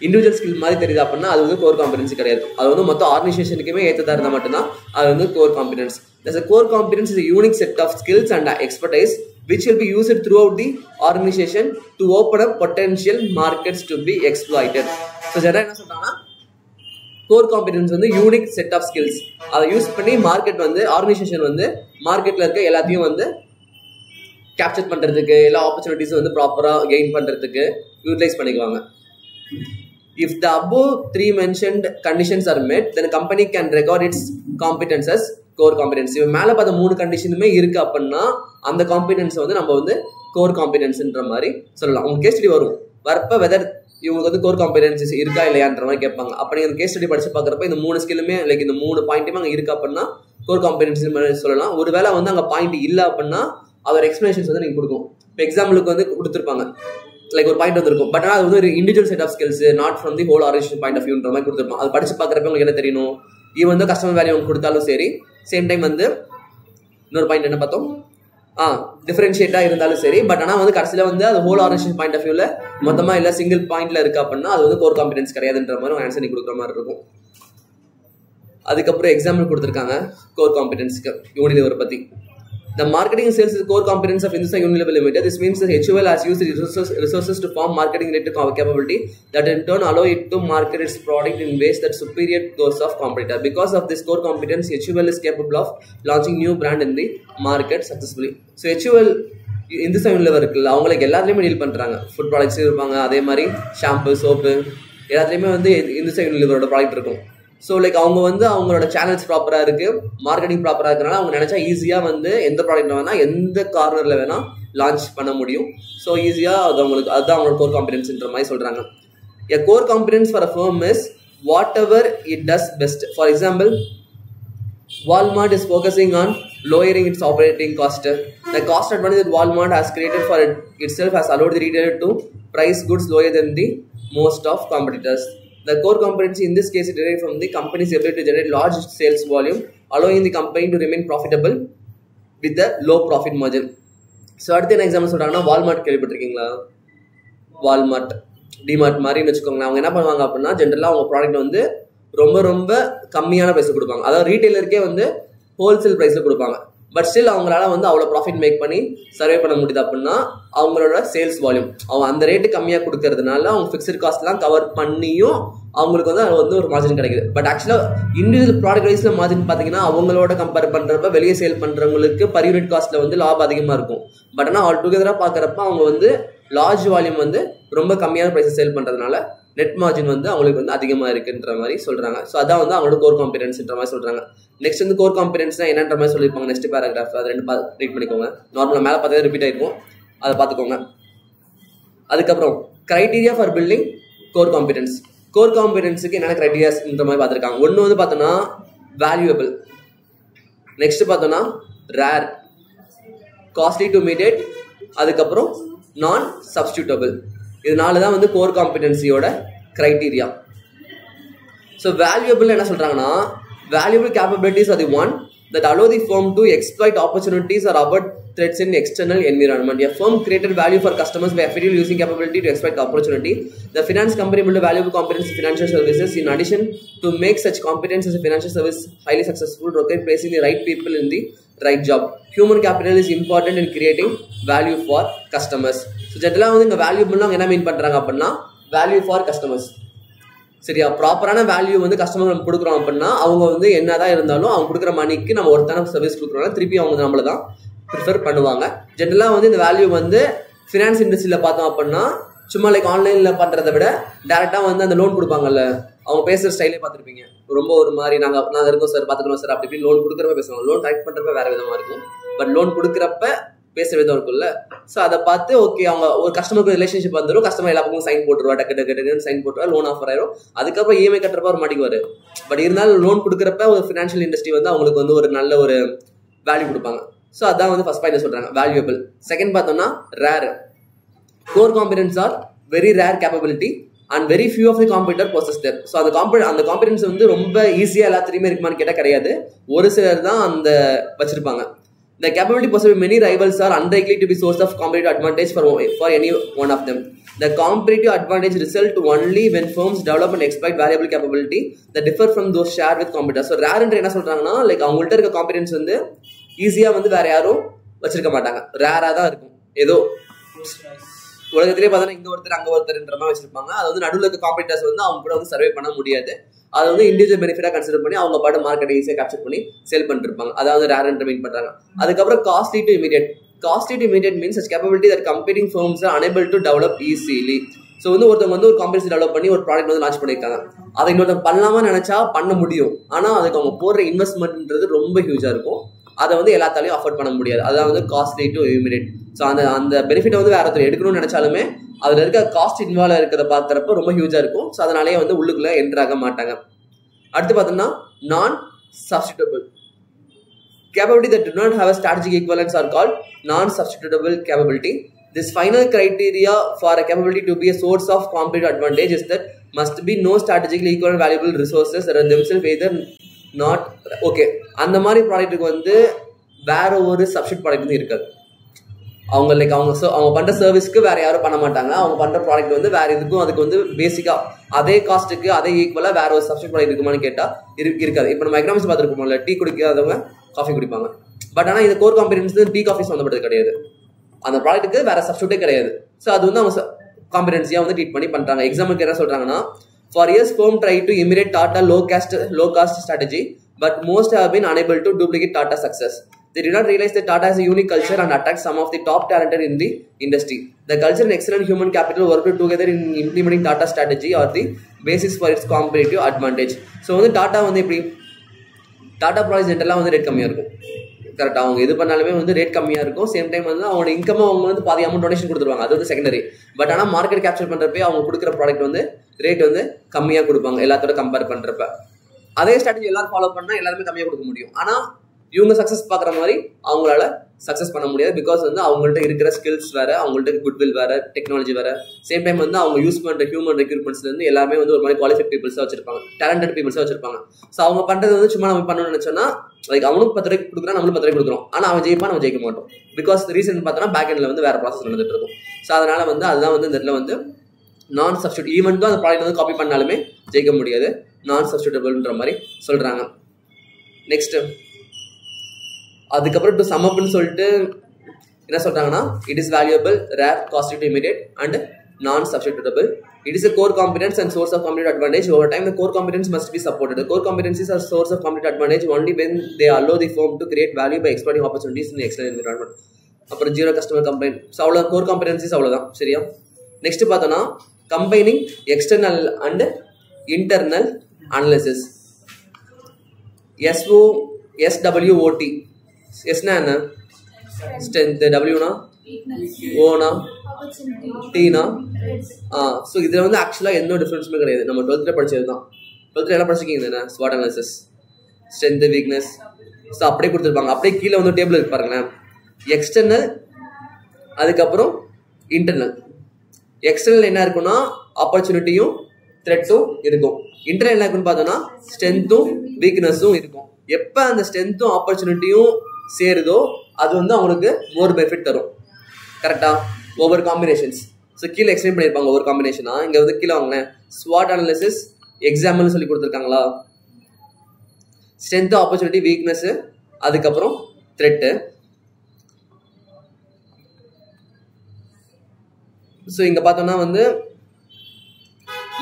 individual skill மாதிரி தெரியுது அப்படின்னா அது வந்து கோர் காம்பிடன்சி கிடையாது. அது வந்து மொத்த ஆர்கனைசேஷனுக்குமே ஏற்றதாக இருந்தால் மட்டும்தான் அது வந்து core competence. Thus, a core competence is a unique set of skills and expertise which will be used throughout the organization to open up potential markets to be exploited. So general என்ன சொல்றாங்கன்னா, core competence வந்து unique set of skills, அதை use பண்ணி market வந்து organisation வந்து மார்க்கெட்டில் இருக்க எல்லாத்தையும் வந்து கேப்சர் பண்ணுறதுக்கு, எல்லா ஆப்பர்ச்சுனிட்டிஸும் வந்து ப்ராப்பராக கெயின் பண்ணுறதுக்கு யூட்டிலைஸ் பண்ணிக்குவாங்க. If the above 3 mentioned conditions are met, then a company can record its competence as core competency. மேலே பார்த்த 3 கண்டிஷனுமே இருக்குது அப்படின்னா அந்த காம்பிடன்ஸை வந்து நம்ம வந்து கோர் காம்பிடன்ஸ்ன்ற மாதிரி சொல்லலாம். உங்க கேஸ் ஸ்டடி வரப்ப வெதர் இவங்களுக்கு வந்து கோர் காம்பிடன்சிஸ் இருக்கா இல்லையான்ற மாதிரி கேட்பாங்க. அப்படி அந்த கேஸ் ஸ்டடி படிச்சு பார்க்குறப்ப இந்த 3 ஸ்கில்லுமே லைக் இந்த 3 பாயிண்ட்டுமே அங்கே இருக்கா அப்படின்னா கோர் காம்பிடன்சி மாதிரி சொல்லலாம். ஒருவேளை வந்து அங்கே பாயிண்ட் இல்லை அப்படின்னா அதோட எக்ஸ்பிளேஷன்ஸ் வந்து நீங்கள் கொடுக்கும். இப்போ எக்ஸாம்பிளுக்கு வந்து கொடுத்துருப்பாங்க, லைக் ஒரு பாயிண்ட் வந்துருக்கும், பட் ஆனால் அது வந்து ஒரு individual set of skills, not from the whole organisation point of வியூன்ற மாதிரி கொடுத்துருப்பாங்க. அது படிச்சு பார்க்குறப்ப உங்களுக்கு என்ன தெரியணும், ஈவன் வந்து கஸ்டமர் வேல்யூ அவங்க கொடுத்தாலும் சரி, சேம் டைம் வந்து இன்னொரு பாயிண்ட் என்ன பார்த்தோம், டிஃபரன்ஷியேட்டாக இருந்தாலும் சரி, பட் ஆனால் வந்து கடைசியில் வந்து அது ஹோல் ஆர்கனைசேஷன் பாயிண்ட் ஆஃப் வியூவில் மொத்தமாக இல்லை சிங்கிள் பாயிண்ட்ல இருக்கு அப்படின்னா அது வந்து கோர் காம்பிடன்ஸ் கிடையாதுன்ற மாதிரி ஆன்சர் நீ கொடுக்குற மாதிரி இருக்கும். அதுக்கப்புறம் எக்ஸாம்பிள் கொடுத்துருக்காங்க கோர் காம்பிடன்ஸ்க்கு யூனிலிவர் பற்றி. The marketing and sales is the core competence of Hindustan Unilever Limited. This means that HUL has used resources to form marketing related capability that in turn allow it to market its product in ways that superior those of competitor. Because of this core competence, HUL is capable of launching new brand in the market successfully. So HUL Hindustan Unilever இருக்குல்ல, அவங்களுக்கு எல்லாத்துலேயுமே deal பண்ணுறாங்க. Food ப்ராடக்ட்ஸும் இருப்பாங்க, அதே மாதிரி shampoo, soap எல்லாத்துலேயுமே வந்து Hindustan யூனிலிவரோட product இருக்கும். ஸோ லைக் அவங்க வந்து அவங்களோட சேனல்ஸ் ப்ராப்பராக இருக்குது, மார்க்கெட்டிங் ப்ராப்பராக இருக்கிறனால அவங்க நினச்சா ஈஸியாக வந்து எந்த ப்ராடக்ட் வேணால் எந்த கார்னரில் வேணால் லான்ச் பண்ண முடியும். ஸோ ஈஸியாக அது அவங்களுக்கு அதுதான் அவங்களோட கோர் காம்பிடன்ஸ்ன்ற மாதிரி சொல்கிறாங்க. A core competence for a firm is whatever it does best. For example, Walmart is focusing on lowering its operating cost. The cost advantage that Walmart has created for itself has allowed the retailer to price goods lower than the most of competitors. The core competency in this case is derived from the company's ability to generate large sales volume, allowing the company to remain profitable with a low profit margin. So அடுத்த என்ன example சொல்றாங்கன்னா, Walmart கேள்விப்பட்டிருக்கீங்களா? Walmart, DMart மாதிரின்னு வச்சுக்கோங்களேன். அவங்க என்ன பண்ணுவாங்க அப்படின்னா, ஜென்ரலாக அவங்க ப்ராடக்ட் வந்து ரொம்ப ரொம்ப கம்மியான ப்ரைஸில் கொடுப்பாங்க. அதாவது ரீட்டைலருக்கே வந்து ஹோல்சேல் ப்ரைஸில் கொடுப்பாங்க. பட் ஸ்டில் அவங்களால வந்து அவ்வளோ ப்ராஃபிட் மேக் பண்ணி சர்வே பண்ண முடியுது அப்படின்னா அவங்களோட சேல்ஸ் வால்யூம், அவங்க அந்த ரேட்டு கம்மியாக கொடுக்கறதுனால அவங்க ஃபிக்ஸ்ட் காஸ்ட்லாம் கவர் பண்ணியும் அவங்களுக்கு வந்து அது வந்து ஒரு மார்ஜின் கிடைக்குது. பட் ஆக்சுவலாக இண்டிவிஜுவல் ப்ராடக்ட் வைஸில் மார்ஜின் பார்த்தீங்கன்னா அவங்களோட கம்பேர் பண்ணுறப்ப வெளியே சேல் பண்ணுறவங்களுக்கு பர் யூனிட் காஸ்ட்டில் வந்து லாபம் அதிகமாக இருக்கும். பட் ஆனால் ஆல் டுகெதராக பார்க்குறப்ப அவங்க வந்து லார்ஜ் வால்யூம் வந்து ரொம்ப கம்மியான ப்ரைஸை சேல் பண்ணுறதுனால நெட் மார்ஜின் வந்து அவங்களுக்கு வந்து அதிகமாக இருக்குன்ற மாதிரி சொல்கிறாங்க. ஸோ அதான் வந்து அவங்களோட கோர் காம்பிடன்ஸ்ன்ற மாதிரி சொல்கிறாங்க. நெக்ஸ்ட் வந்து கோர் காம்பிடன்ஸ்னா என்னன்ற மாதிரி சொல்லியிருப்பாங்க நெக்ஸ்ட் பேராகிராஃப். அது ரெண்டு ரீட் பண்ணிக்கோங்க. நார்மலாக மேலே பார்த்தா ரிப்பீட் ஆகிருக்கும், அதை பார்த்துக்கோங்க. அதுக்கப்புறம் criteria for building core competence. Core காம்பிடன்ஸுக்கு என்னென்ன கிரைட்டீரியாஸ்ன்ற மாதிரி பார்த்துருக்காங்க. ஒன்று வந்து பார்த்தோன்னா வேல்யூபிள், நெக்ஸ்ட் பார்த்தோன்னா ரேர், காஸ்ட்லி டு மீடியேட், அதுக்கப்புறம் நான் சப்ஸ்டியூட்டபிள். இது 4 தான் வந்து கோர் காம்பிடன்சியோட கிரைட்டீரியா. ஸோ வேல்யூபிள் என்ன சொல்கிறாங்கன்னா, valuable capabilities are the one that allow the firm to exploit opportunities or avert threats in external environment. A firm created value for customers by effectively using capability to exploit opportunity. The finance company built a valuable competence in financial services. In addition, to make such competence as a financial service highly successful, require placing the right people in the right job. Human capital is important in creating value for customers. So generally வந்து இந்த வேல்யூபிள்னா என்ன மீன் பண்றாங்க அப்படின்னா, value for customers. சரியா, ப்ராப்பரான value வந்து customer நம்ம கொடுக்குறோம் அப்படின்னா அவங்க வந்து என்னதான் இருந்தாலும் அவங்க கொடுக்குற மணிக்கு நம்ம ஒருத்தான சர்வீஸ் கொடுக்குறோம்னா திருப்பி அவங்க நம்மள தான் ப்ரிஃபர் பண்ணுவாங்க. ஜென்ரலாக வந்து இந்த வேல்யூ வந்து ஃபினான்ஸ் இண்டஸ்ட்ரியில் பார்த்தோம் அப்படின்னா சும்மா லைக் ஆன்லைனில் பண்ணுறதை விட டேரெக்டாக வந்து அந்த லோன் கொடுப்பாங்கல்ல, அவங்க பேசுகிற ஸ்டைலே பார்த்துருப்பீங்க. ரொம்ப ஒரு மாதிரி நாங்கள் இருக்கோம் சார், பார்த்துக்கணும் சார், அப்படி லோன் கொடுக்குறப்ப பேசுவாங்க. லோன் கலெக்ட் பண்ணுறப்ப வேறு விதமாக இருக்கும், பட் லோன் கொடுக்குறப்ப பேசுகிற விதம் இருக்குல்ல. ஸோ அதை பார்த்து ஓகே அவங்க ஒரு கஸ்டமருக்கு ரிலேஷன்ஷிப் வந்துடும், கஸ்டமர் எல்லா பக்கமும் சைன் போட்டுருவா, டக்கு சைன் போட்டுருவா, லோன் ஆஃபர் ஆயிரும். அதுக்கப்புறம் இஎம்ஐ கட்டுறப்ப ஒரு மாட்டிக்குவார். பட் இருந்தாலும் லோன் கொடுக்குறப்ப ஒரு ஃபினான்ஷியல் இண்டஸ்ட்ரி வந்து அவங்களுக்கு வந்து ஒரு நல்ல ஒரு வேல்யூ கொடுப்பாங்க. ஸோ அதான் வந்து ஃபர்ஸ்ட் பாயிண்ட் சொல்கிறாங்க, வேல்யூபிள். செகண்ட் பார்த்தோம்னா rare. Core competence are very rare capability and very few of the competitor possess them. So அந்த காம்பிடன்ஸ் வந்து ரொம்ப ஈஸியாக எல்லாத்துலேயுமே இருக்குமான்னு கேட்டால் கிடையாது, ஒரு சிலர் தான் அந்த வச்சிருப்பாங்க. The capability possessed by many rivals are unlikely to be source of competitive advantage for any one of them. The competitive advantage result only when firms develop and exploit valuable capability that differ from those shared with competitors. So rare என்று என்ன சொல்றாங்கன்னா, like அவங்கள்ட்ட இருக்க competence வந்து ஈஸியா வந்து வேற யாரும் வச்சிருக்க மாட்டாங்க, ரேரா தான் இருக்கும். ஏதோ உலகத்திலே பார்த்தோன்னா இங்க ஒருத்தர் அங்க ஒருத்தர்ன்ற மாதிரி வச்சிருப்பாங்க. அது வந்து நடுவில் இருக்க காம்படிட்டர்ஸ் வந்து அவங்க கூட வந்து சர்வே பண்ண முடியாது. அதை வந்து இண்டிவிஜுவல் பெனிஃபிட்டா கன்சிடர் பண்ணி அவங்க பாட்டு மார்க்கெட்டை ஈஸியாக கேப்சர் பண்ணி சேல் பண்ணிட்டு இருப்பாங்க. அதாவது ரேர் என்று மீன் பண்றாங்க. அதுக்கப்புறம் costly to immediate. Costly to immediate means such capability that competing firms are unable to develop easily. So வந்து ஒருத்தவங்க வந்து ஒரு காம்படிஷன் டெவலப் பண்ணி ஒரு ப்ராடக்ட் வந்து லான்ச் பண்ணியிருக்காங்க, அதை இன்னொருத்தவங்க பண்ணலாமா நினைச்சா பண்ண முடியும். ஆனால் அதுக்கு அவங்க போடுற இன்வெஸ்ட்மெண்ட்ன்றது ரொம்ப ஹியூஜா இருக்கும், அதை வந்து எல்லாத்தாலையும் அஃபோர்ட் பண்ண முடியாது. அதான் வந்து காஸ்ட்லி டு இமீடியட். ஸோ அந்த பெனிஃபிட்டை வந்து வேற ஒருத்தர் எடுக்கணும்னு நினைச்சாலுமே அதில் இருக்க காஸ்ட் இன்வால்வ் இருக்கிறத பார்க்குறப்ப ரொம்ப ஹியூஜா இருக்கும். ஸோ அதனாலேயே வந்து உள்ளுக்குள்ள என்டர் ஆக மாட்டாங்க. அடுத்து பார்த்தோம்னா நான் சப்ஸ்டியூட்டபிள். Capability that do not have a strategic equivalence are called non-substitutable capability. This final criteria for a capability to be a source of competitive advantage is that must be no strategically equivalent valuable resources that are themselves either not okay. அந்த மாதிரி ப்ராடக்ட்டுக்கு வந்து வேற ஒரு substitute product வந்து இருக்காது. அவங்க like அவங்க பண்ற சர்வீஸ்க்கு வேற யாரும் பண்ண மாட்டாங்க. அவங்க பண்ற ப்ராடக்ட் வந்து வேற இதுக்கும் அதுக்கு வந்து பேசிக்கா அதே காஸ்ட்டுக்கு அதே ஈக்குவலா வேற ஒரு சப்ஸ்டியூட் ப்ராடக்ட் இருக்குமான்னு கேட்டா இருக்காது. இப்போ நம்ம எக்கனாமிக்ஸ் பார்த்துருக்கோம்ல, டீ குடிக்காதவங்க காஃபி குடிப்பாங்க. பட் ஆனால் இந்த கோர் காம்பிடன்ஸ் டீ காஃபி சம்மந்தப்பட்டது கிடையாது, அந்த ப்ராடக்ட்டுக்கு வேற சப்ஸ்டியூட்டே கிடையாது. ஸோ அது வந்து அவங்க காம்பிடன்சியா வந்து ட்ரீட் பண்ணி பண்றாங்க. எக்ஸாம்பிளுக்கு என்ன சொல்றாங்கன்னா, for years firm tried to imitate Tata low cost strategy, but most have been unable to duplicate Tata success. They did not realize that Tata has a unique culture and attracts some of the top talented in the industry. The culture and excellent human capital worked together in implementing Tata strategy are the basis for its competitive advantage. So வந்து டாடா வந்து எப்படி Tata products ஜென்ரலாக வந்து rate கம்மியாக இருக்கும். கரெக்டாக அவங்க எது பண்ணாலுமே வந்து ரேட் கம்மியாக இருக்கும். சேம் டைம் வந்து அவங்க இன்கம் அவங்க வந்து பாதி அமௌண்ட் டொனேஷன் கொடுத்துருவாங்க, அது வந்து செகண்டரி. பட் ஆனால் மார்க்கெட் கேப்சர் பண்ணுறப்ப அவங்க கொடுக்குற ப்ராடக்ட் வந்து ரேட் வந்து கம்மியாக கொடுப்பாங்க எல்லாத்தோட கம்பேர் பண்ணுறப்ப. அதே ஸ்ட்ராட்டஜி எல்லாரும் ஃபாலோ பண்ணால் எல்லாருமே கம்மியாக கொடுக்க முடியும். ஆனால் இவங்க சக்ஸஸ் பார்க்குற மாதிரி அவங்களால சக்ஸஸ் பண்ண முடியாது. பிகாஸ் வந்து அவங்கள்ட்ட இருக்கிற ஸ்கில்ஸ் வேறு, அவங்கள்ட்ட குட்வில் வேறு, டெக்னாலஜி வேறு. சேம் டைம் வந்து அவங்க யூஸ் பண்ணுற ஹியூமன் ரெக்ரூட்மெண்ட்ஸ்லேருந்து எல்லாமே வந்து ஒரு மாதிரி குவாலிஃபைட் பீப்புள்ஸாக வச்சிருப்பாங்க, டேலண்டட் பீப்புள்ஸாக வச்சிருப்பாங்க. ஸோ அவங்க பண்ணுறது வந்து சும்மா நம்ம பண்ணணும்னு நினச்சோன்னா லைக் அவனுக்கு 10 ரூபாய்க்கு கொடுக்குறான், நம்மளும் 10 ரூபாய்க்கு கொடுக்குறோம். ஆனால் அவன் ஜெயிப்பான், நம்ம ஜெயிக்க மாட்டோம். பிகாஸ் ரீசன் பார்த்தோன்னா பேக் எண்டில் வந்து வேறு ப்ராசஸ் நடந்துட்டு இருக்கும். ஸோ அதனால் வந்து அதுதான் வந்து இந்த இடத்துல வந்து நான் சப்ஸ்டியூட். ஈவன் தான் அந்த ப்ராடக்ட் வந்து காப்பி பண்ணாலுமே ஜெயிக்க முடியாது, நான் சப்ஸ்டியூட்டபிள்ன்ற மாதிரி சொல்கிறாங்க. நெக்ஸ்ட்டு அதுக்கப்புறம் டு சம் அப்னு சொல்லிட்டு என்ன சொல்கிறாங்கன்னா, it is valuable, rare, costly to immediate and நான் சப்ஸ்டியூட்டபிள். It is a core competence and source of competitive advantage. Over time, the core competence must be supported. The core competencies are source of competitive advantage only when they allow the firm to create value by exploiting opportunities in the external environment. அப்புறம் zero customer complaint. So அவ்வளோ core காம்படன்சிஸ் அவ்வளோதான். சரியா? Next பார்த்தோன்னா combining external and internal analysis. SWOT. எஸ்னா என்ன? Strength. டபிள்யூனா ஓனா, டீனா. So இதில் வந்து ஆக்சுவலாக எந்த டிஃப்ரென்ஸுமே கிடையாது. நம்ம 12th படிச்சது தான். 12th என்ன படிச்சிருக்கீங்க தானே? ஸ்வாட் அனாலிசிஸ், ஸ்ட்ரென்த், வீக்னஸ். ஸோ அப்படியே கொடுத்துருப்பாங்க. அப்படியே கீழே வந்து டேபிள் இருக்கு பாருங்களேன். எக்ஸ்டர்னல், அதுக்கப்புறம் இன்டர்னல். எக்ஸ்டர்னல் என்ன இருக்குன்னா ஆப்பர்ச்சுனிட்டியும் த்ரெட்டும் இருக்கும். இன்டர்னல் என்ன இருக்குன்னு பார்த்தோன்னா ஸ்ட்ரென்த்தும் வீக்னஸும் இருக்கும். எப்போ அந்த ஸ்ட்ரென்த்தும் ஆப்பர்ச்சுனிட்டியும் சேருதோ அது வந்து அவங்களுக்கு மோர் பெனிஃபிட் தரும். கரெக்டாக? ஒவ்வொரு காம்பினேஷன்ஸ். ஸோ கீழே எக்ஸ்பிளைன் பண்ணியிருப்பாங்க ஒவ்வொரு காம்பினேஷனா. இங்கே வந்து கீழே வாங்கினேன் ஸ்வாட் அனாலிசிஸ் எக்ஸாம்பிள்னு சொல்லி கொடுத்துருக்காங்களா. ஸ்ட்ரென்த்து, ஆப்பர்ச்சுனிட்டி, வீக்னஸ், அதுக்கப்புறம் த்ரெட்டு. ஸோ இங்கே பார்த்தோம்னா வந்து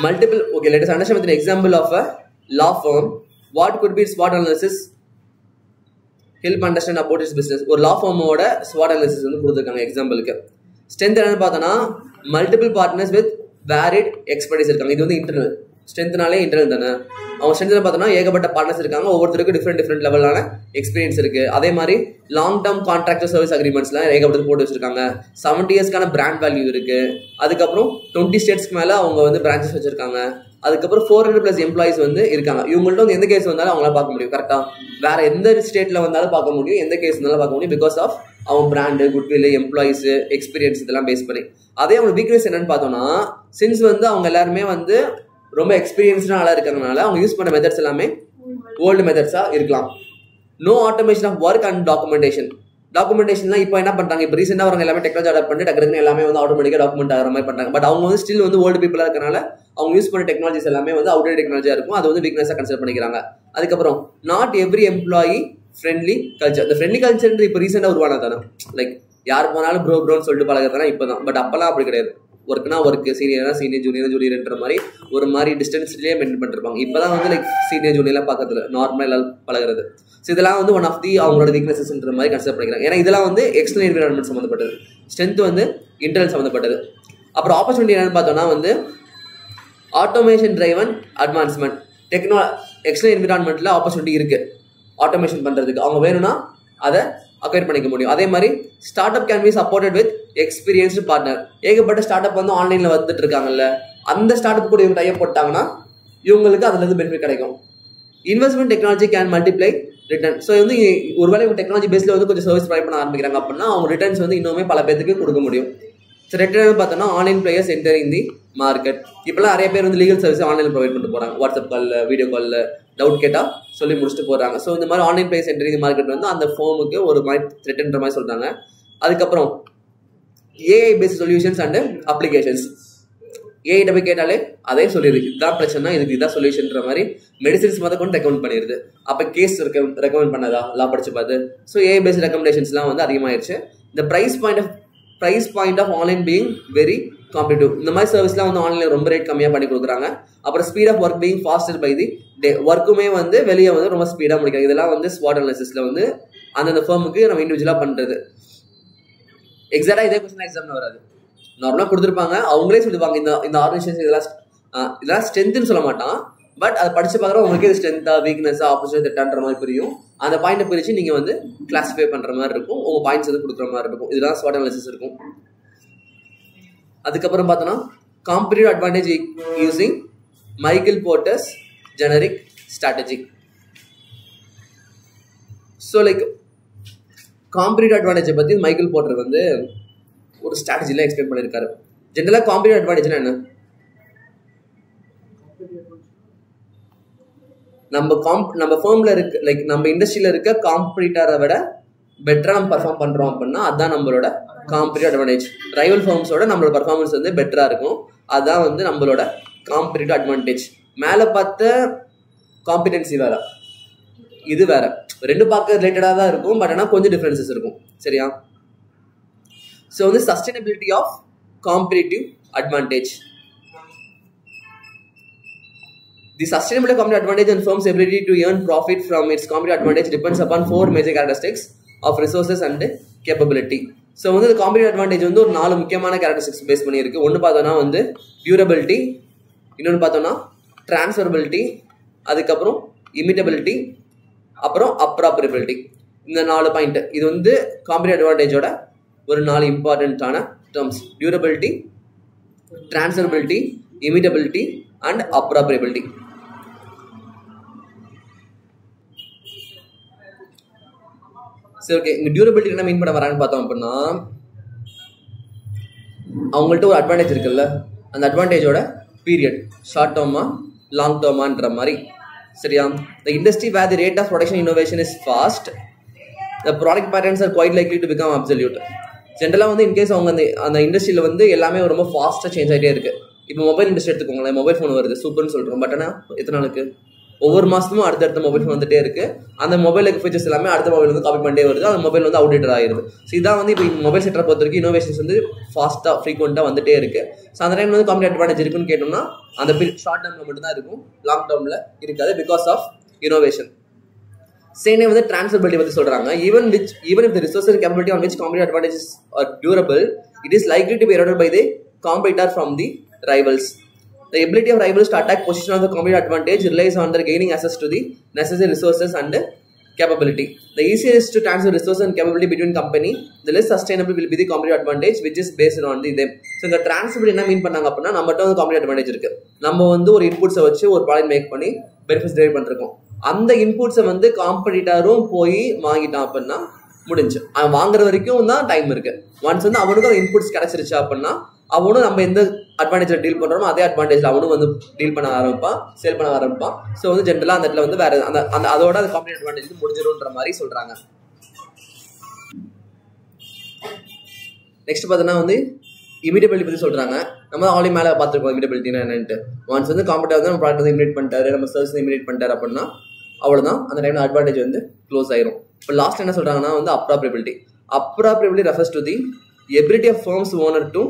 multiple. Okay, let us understand with an example of a law firm. What could be SWOT analysis? Help understand about its business. ஒரு law firm ஓட SWOT analysis வந்து கொடுத்துருக்காங்க எக்ஸாம்பிளுக்கு. Strength என்னன்னு பார்த்தோன்னா multiple partners with varied expertise இருக்காங்க. இது வந்து இன்டர்னல். ஸ்ட்ரென்த்னாலே இன்டர்னல் தானே. அவங்க ஸ்ட்ரென்த் பார்த்தோன்னா ஏகப்பட்ட பார்ட்னர்ஸ் இருக்காங்க, ஒவ்வொருத்தருக்கு டிஃப்ரெண்ட் லெவலான எக்ஸ்பீரியன்ஸ் இருக்குது. அதே மாதிரி லாங் டேர்ம் கான்ட்ராக்டர் சர்வீஸ் அக்ரிமெண்ட்ஸ்லாம் ஏகப்பட்டது போட்டு வச்சிருக்காங்க. 70 இயர்ஸ்க்கான பிராண்ட் வேல்யூ இருக்குது. அதுக்கப்புறம் 20 ஸ்டேட்ஸ்க்கு மேலே அவங்க வந்து பிரான்ச்சஸ் வச்சிருக்காங்க. அதுக்கப்புறம் 400+ எம்ப்ளாயிஸ் வந்து இருக்காங்க. இவங்கள்ட்ட வந்து எந்த கேஸ் வந்தாலும் அவங்களால பார்க்க முடியும். கரெக்டாக? வேற எந்த ஸ்டேட்டில் வந்தாலும் பார்க்க முடியும், எந்த கேஸ் வந்தாலும் பார்க்க முடியும். பிகாஸ் ஆஃப் அவங்க பிராண்டு, குட்வில், எம்ப்ளாயிஸ், எக்ஸ்பீரியன்ஸ் இதெல்லாம் பேஸ் பண்ணி. அதே அவங்க வீக்னஸ் என்னன்னு பார்த்தோம்னா சின்ஸ் வந்து அவங்க எல்லாருமே வந்து ரொம்ப எக்ஸ்பீரியன்ஸ்டாக நல்லா இருக்கிறதுனால அவங்க யூஸ் பண்ண மெத்தட்ஸ் எல்லாமே ஓல்டு மெத்தட்ஸாக இருக்கலாம். No automation of work and documentation. டாக்குமெண்டேஷன்லாம் இப்போ என்ன பண்ணுறாங்க, இப்போ ரீசெண்டாக அவங்க எல்லாமே டெக்னாலஜி அடாப்ட் பண்ணி டக்குனு எல்லாமே வந்து ஆட்டோமேட்டிக்காக டாக்குமெண்ட் ஆகிற மாதிரி பண்ணுறாங்க. பட் அவங்க வந்து ஸ்டில் வந்து ஓல்டு பீப்புளாக இருக்கனால அவங்க யூஸ் பண்ண டெக்னாலஜிஸ் எல்லாமே வந்து அவுட்டேட் டெக்னாலஜியாக இருக்கும். அது வந்து வீக்னஸாக கன்சிடர் பண்ணிக்கிறாங்க. அதுக்கப்புறம் not every employee friendly culture. இந்த ஃப்ரெண்ட்லி கல்ச்சர் இப்போ ரீசெண்டாக உருவானா தானே. லைக் யார் போனாலும் ப்ரோன்னு சொல்லிட்டு பழகிறதுனா இப்போ தான். பட் அப்போல்லாம் அப்படி கிடையாது. ஒர்க்னா ஒர்க்கு, சீனியர்னா சீனியர், ஜூனியர்ன்ற மாதிரி டிஸ்டன்ஸ்லேயே மெயின்டைன் பண்ணிருப்பாங்க. இப்போ தான் வந்து லைக் சீனியர் ஜூனியர்லாம் பார்க்கறது நார்மலாக எல்லாம் பழகிறது. ஸோ இதெல்லாம் வந்து ஒன் ஆஃப் தி அவங்களோட வீக்னஸஸ்ன்ற மாதிரி கன்சிடர் பண்ணிக்கிறாங்க. ஏன்னா இதெல்லாம் வந்து எக்ஸ்டர்னல் என்விரான்மெண்ட் சம்மந்தப்பட்டது, ஸ்ட்ரென்த் வந்து இன்டர்னல் சம்மந்தப்பட்டது. அப்புறம் ஆப்பர்ச்சுனிட்டி என்னன்னு பார்த்தோம்னா வந்து ஆட்டோமேஷன் டிரைவன் அட்வான்ஸ்மெண்ட். எக்ஸ்டர்னல் என்விரான்மெண்ட்டில் ஆப்பர்ச்சுனிட்டி இருக்குது ஆட்டோமேஷன் பண்ணுறதுக்கு. அவங்க வேணும்னா அதை அக்வைர் பண்ணிக்க முடியும். அதே மாதிரி start up can be supported with experienced partner. ஏகப்பட்ட ஸ்டார்ட் அப் வந்து ஆன்லைனில் வந்துட்டு இருக்காங்கல்ல, அந்த ஸ்டார்ட் அப் கூட இவங்க டைப் போட்டாங்கன்னா இவங்களுக்கு அதுலேருந்து பெனிஃபிட் கிடைக்கும். Investment technology can multiply return. So வந்து ஒருவேளை இவங்க டெக்னாலஜி பேஸில் வந்து கொஞ்சம் சர்வீஸ் ப்ரொவைட் பண்ண ஆரம்பிக்கிறாங்க அப்படின்னா அவங்க ரிட்டர்ன்ஸ் வந்து இன்னுமே பல பேருக்கு கொடுக்க முடியும். ஸோ ரிட்டர்ன் பார்த்தோன்னா online players entering the market. இப்போலாம் நிறைய பேர் வந்து லீகல் சர்வீஸ் ஆன்லைனில் ப்ரொவைட் பண்ணிட்டு போகிறாங்க. வாட்ஸ்அப் காலில், வீடியோ காலில் டவுட் கேட்டால் சொல்லி முடிச்சுட்டு போகிறாங்க. ஸோ இந்த மாதிரி online players entering the market வந்து அந்த ஃபோமுக்கு ஒரு மாதிரி த்ரெட்ன்ற மாதிரி சொல்கிறாங்க. அதுக்கப்புறம் AI paste solutions and applications. AI double கேட்டாலே அதே சொல்லிடுது, இதுதான் பிரச்சனை, இதுக்கு இதான் சொல்யூஷன்ற மாதிரி மெடிசின்ஸ் மொதல் கொண்டு ரெக்கமெண்ட் பண்ணிடுது. அப்போ கேஸ் ரெக்கமெண்ட் பண்ணதா எல்லாம் படிச்சு பார்த்து. ஸோ ஏஐ பேஸ்ட் ரெக்கமெண்டேஷன்ஸ்லாம் வந்து அதிகமாகிடுச்சு. இந்த price point of online being very competitive. இந்த மாதிரி சர்வீஸ்லாம் வந்து ஆன்லைனில் ரொம்ப ரேட் கம்மியாக பண்ணி கொடுக்குறாங்க. அப்புறம் speed of work being faster by the day. ஒர்க்குமே வந்து வெளியே வந்து ரொம்ப ஸ்பீடாக முடிக்கிறாங்க. இதெல்லாம் வந்து ஸ்வாட் அனாலிசிஸில் வந்து அந்தந்த ஃபர்முக்கு நம்ம இண்டிவிஜுவலாக பண்ணுறது. எக்ஸாக்டாக இதே கொஸ்டின் எக்ஸாம்ல வராது. நார்மலாக கொடுத்துருப்பாங்க, அவங்களே சொல்லுவாங்க இந்த ஆர்கனைசேஷன் இதெல்லாம் ஸ்ட்ரென்த்னு சொல்ல மாட்டான். பட் அதை படிச்சு பார்க்குறோம் உங்களுக்கு இது ஸ்ட்ரென்த்தா வீக்னஸா ஆப்போசிட் திட்டான்ற மாதிரி புரியும். அந்த பாயிண்ட்டை பிரித்து நீங்கள் வந்து கிளாஸிஃபை பண்ணுற மாதிரி இருக்கும், உங்கள் பாயிண்ட்ஸ் வந்து கொடுக்குற மாதிரி இருக்கும். இதெல்லாம் ஸ்வாட் அனாலிசிஸ் இருக்கும். அதுக்கப்புறம் பார்த்தோன்னா competitive advantage using Michael Porter's generic strategy. So like competitive அட்வான்டேஜை பற்றி மைக்கேல் போர்ட்டர் வந்து ஒரு ஸ்ட்ராட்டஜியில் எக்ஸ்பிளைன் பண்ணியிருக்காரு. ஜென்ரலாக காம்படிட்டிவ் அட்வான்டேஜ்னா என்ன? நம்ம ஃபர்ம்ல இருக்க லைக் நம்ம இண்டஸ்ட்ரியில இருக்க காம்படிட்டரை விட பெட்டரா நம்ம பர்ஃபார்ம் பண்றோம் அப்படின்னா அதுதான் நம்மளோட காம்படிட்டிவ் அட்வான்டேஜ். ரைவல் ஃபர்ம்ஸோட நம்மளோட பர்ஃபார்மன்ஸ் வந்து பெட்டரா இருக்கும். அதுதான் வந்து நம்மளோட காம்படிட்டிவ் அட்வான்டேஜ். மேல பார்த்த காம்பிடென்சி வேற, இது வேற, ரெண்டு பார்க்க ரிலேட்டடா தான் இருக்கும். பட் ஆனால் கொஞ்சம் டிஃபரன்சஸ் இருக்கும். சரியா? ஸோ வந்து sustainability of competitive advantage. The sustainable competitive advantage and firm's ability to earn profit from its competitive advantage depends upon four major characteristics of resources and capability. So வந்து இந்த competitive advantage வந்து ஒரு 4 முக்கியமான characteristics base பண்ணியிருக்கு. ஒன்று பார்த்தோன்னா வந்து durability, இன்னொன்று பார்த்தோன்னா டிரான்ஸ்ஃபரபிலிட்டி, அதுக்கப்புறம் இமிட்டபிலிட்டி, அப்புறம் அப்ராப்ரியபிலிட்டி. இந்த 4 பாயிண்ட் இது வந்து காம்படிட்டிவ் அட்வான்டேஜோட ஒரு 4 இம்பார்ட்டன்டான terms. Durability, transferability, imitability and appropriability. சரி, ஓகே. இங்கே டியூரபிலிட்டி என்ன மீன் பண்ண வரான்னு பார்த்தோம் அப்படின்னா அவங்கள்ட்ட ஒரு அட்வான்டேஜ் இருக்குல்ல, அந்த அட்வான்டேஜோட பீரியட் ஷார்ட் டேர்மா லாங் டேர்மான்ற மாதிரி. சரியா? The industry where the rate of production innovation is fast, the product patterns are quite likely to become absolute. ஜென்ரலாக வந்து இன்கேஸ் அவங்க அந்த இண்டஸ்ட்ரியில் வந்து எல்லாமே ரொம்ப ஃபாஸ்ட்டாக சேஞ்ச் ஆகிட்டே இருக்குது. இப்போ மொபைல் இண்டஸ்ட்ரி எடுத்துக்கோங்களேன், மொபைல் ஃபோன் வருது சூப்பர்னு சொல்கிறோம். பட் ஆனால் எத்தனை நாளுக்கு? ஒவ்வொரு மாதமும் அடுத்தடுத்த மொபைல் ஃபோன் வந்துட்டே இருக்குது. அந்த மொபைலுக்கு ஃபீச்சர்ஸ் எல்லாமே அடுத்த மொபைல் வந்து காப்பி பண்ணிட்டே வருது. அந்த மொபைல் வந்து அவுடேட்டட் ஆகிடுது. ஸோ இதான் வந்து இப்போ மொபைல் செக்டரை பொறுத்த வரைக்கும் இனோவேஷன்ஸ் வந்து ஃபாஸ்ட்டாக ஃப்ரீக்வெண்ட்டாக வந்துட்டே இருக்குது. ஸோ அந்த டைம் வந்து காம்படிட்டிவ் அட்வான்டேஜ் இருக்குன்னு கேட்டோம்னா அந்த பீரியட் ஷார்ட் டேர்மில் மட்டும்தான் இருக்கும், லாங் டேர்மில் இருக்காது, பிகாஸ் ஆஃப் இனோவேஷன். சேனே வந்து டிரான்ஸ்ஃபரபிலிட்டி பற்றி சொல்கிறாங்க. Even if the resources and capability on which competitive advantages are durable, it is likely to be eroded by the competitor from the rivals. The ability of rivals to attack position of the competitive advantage relies on their gaining access to the necessary resources and capability. The easier is to transfer resources and capability between company, the less sustainable will be the competitive advantage which is based on them. So இந்த transferability என்ன மீன் பண்ணாங்க அப்படின்னா நம்மகிட்ட வந்து competitive advantage இருக்கு. நம்ம வந்து ஒரு இன்புட்ஸை வச்சு ஒரு ப்ராடக்ட் மேக் பண்ணி பெனிஃபிட்ஸ் டெரைவ் பண்ணிருக்கோம். அந்த இன்புட்ஸை வந்து காம்படிட்டரும் போய் வாங்கிட்டான் அப்படின்னா முடிஞ்சு. அவன் வாங்குற வரைக்கும் தான் டைம் இருக்கு. ஒன்ஸ் வந்து அவனுக்கும் அந்த இன்புட்ஸ் கிடைச்சிருச்சு அப்படின்னா அவனும் நம்ம எந்த அட்வான்டேஜில் டீல் பண்ணுறோமோ அதே அட்வான்டேஜில் அவனும் வந்து டீல் பண்ண ஆரம்பிப்பான், சேல் பண்ண ஆரம்பிப்பான். ஸோ வந்து ஜென்ரலாக அந்த இடத்துல வந்து வேற அந்த அதோட அந்த காம்படிட்டிவ் அட்வான்டேஜ் முடிஞ்சிடும்ன்ற மாதிரி சொல்கிறாங்க. நெக்ஸ்ட் பார்த்தோன்னா வந்து இமிட்டபிலிட்டி பற்றி சொல்கிறாங்க. நம்ம ஆல்ரெடி மேலே பார்த்துருக்கோம் இமிட்டபிலிட்டினா என்னன்ட்டு. ஒன்ஸ் வந்து காம்படிட்டர் வந்து நம்ம ப்ராடக்ட் வந்து இமிடேட் பண்ணிட்டாரு, நம்ம சர்வீஸ் வந்து இமிடேட் பண்ணிட்டாரு அப்படின்னா அவ்வளோதான், அந்த டைமில் அட்வான்டேஜ் வந்து க்ளோஸ் ஆயிரும். இப்போ லாஸ்ட் என்ன சொல்கிறாங்கன்னா வந்து appropriability. Appropriability refers to the ability of firms owner to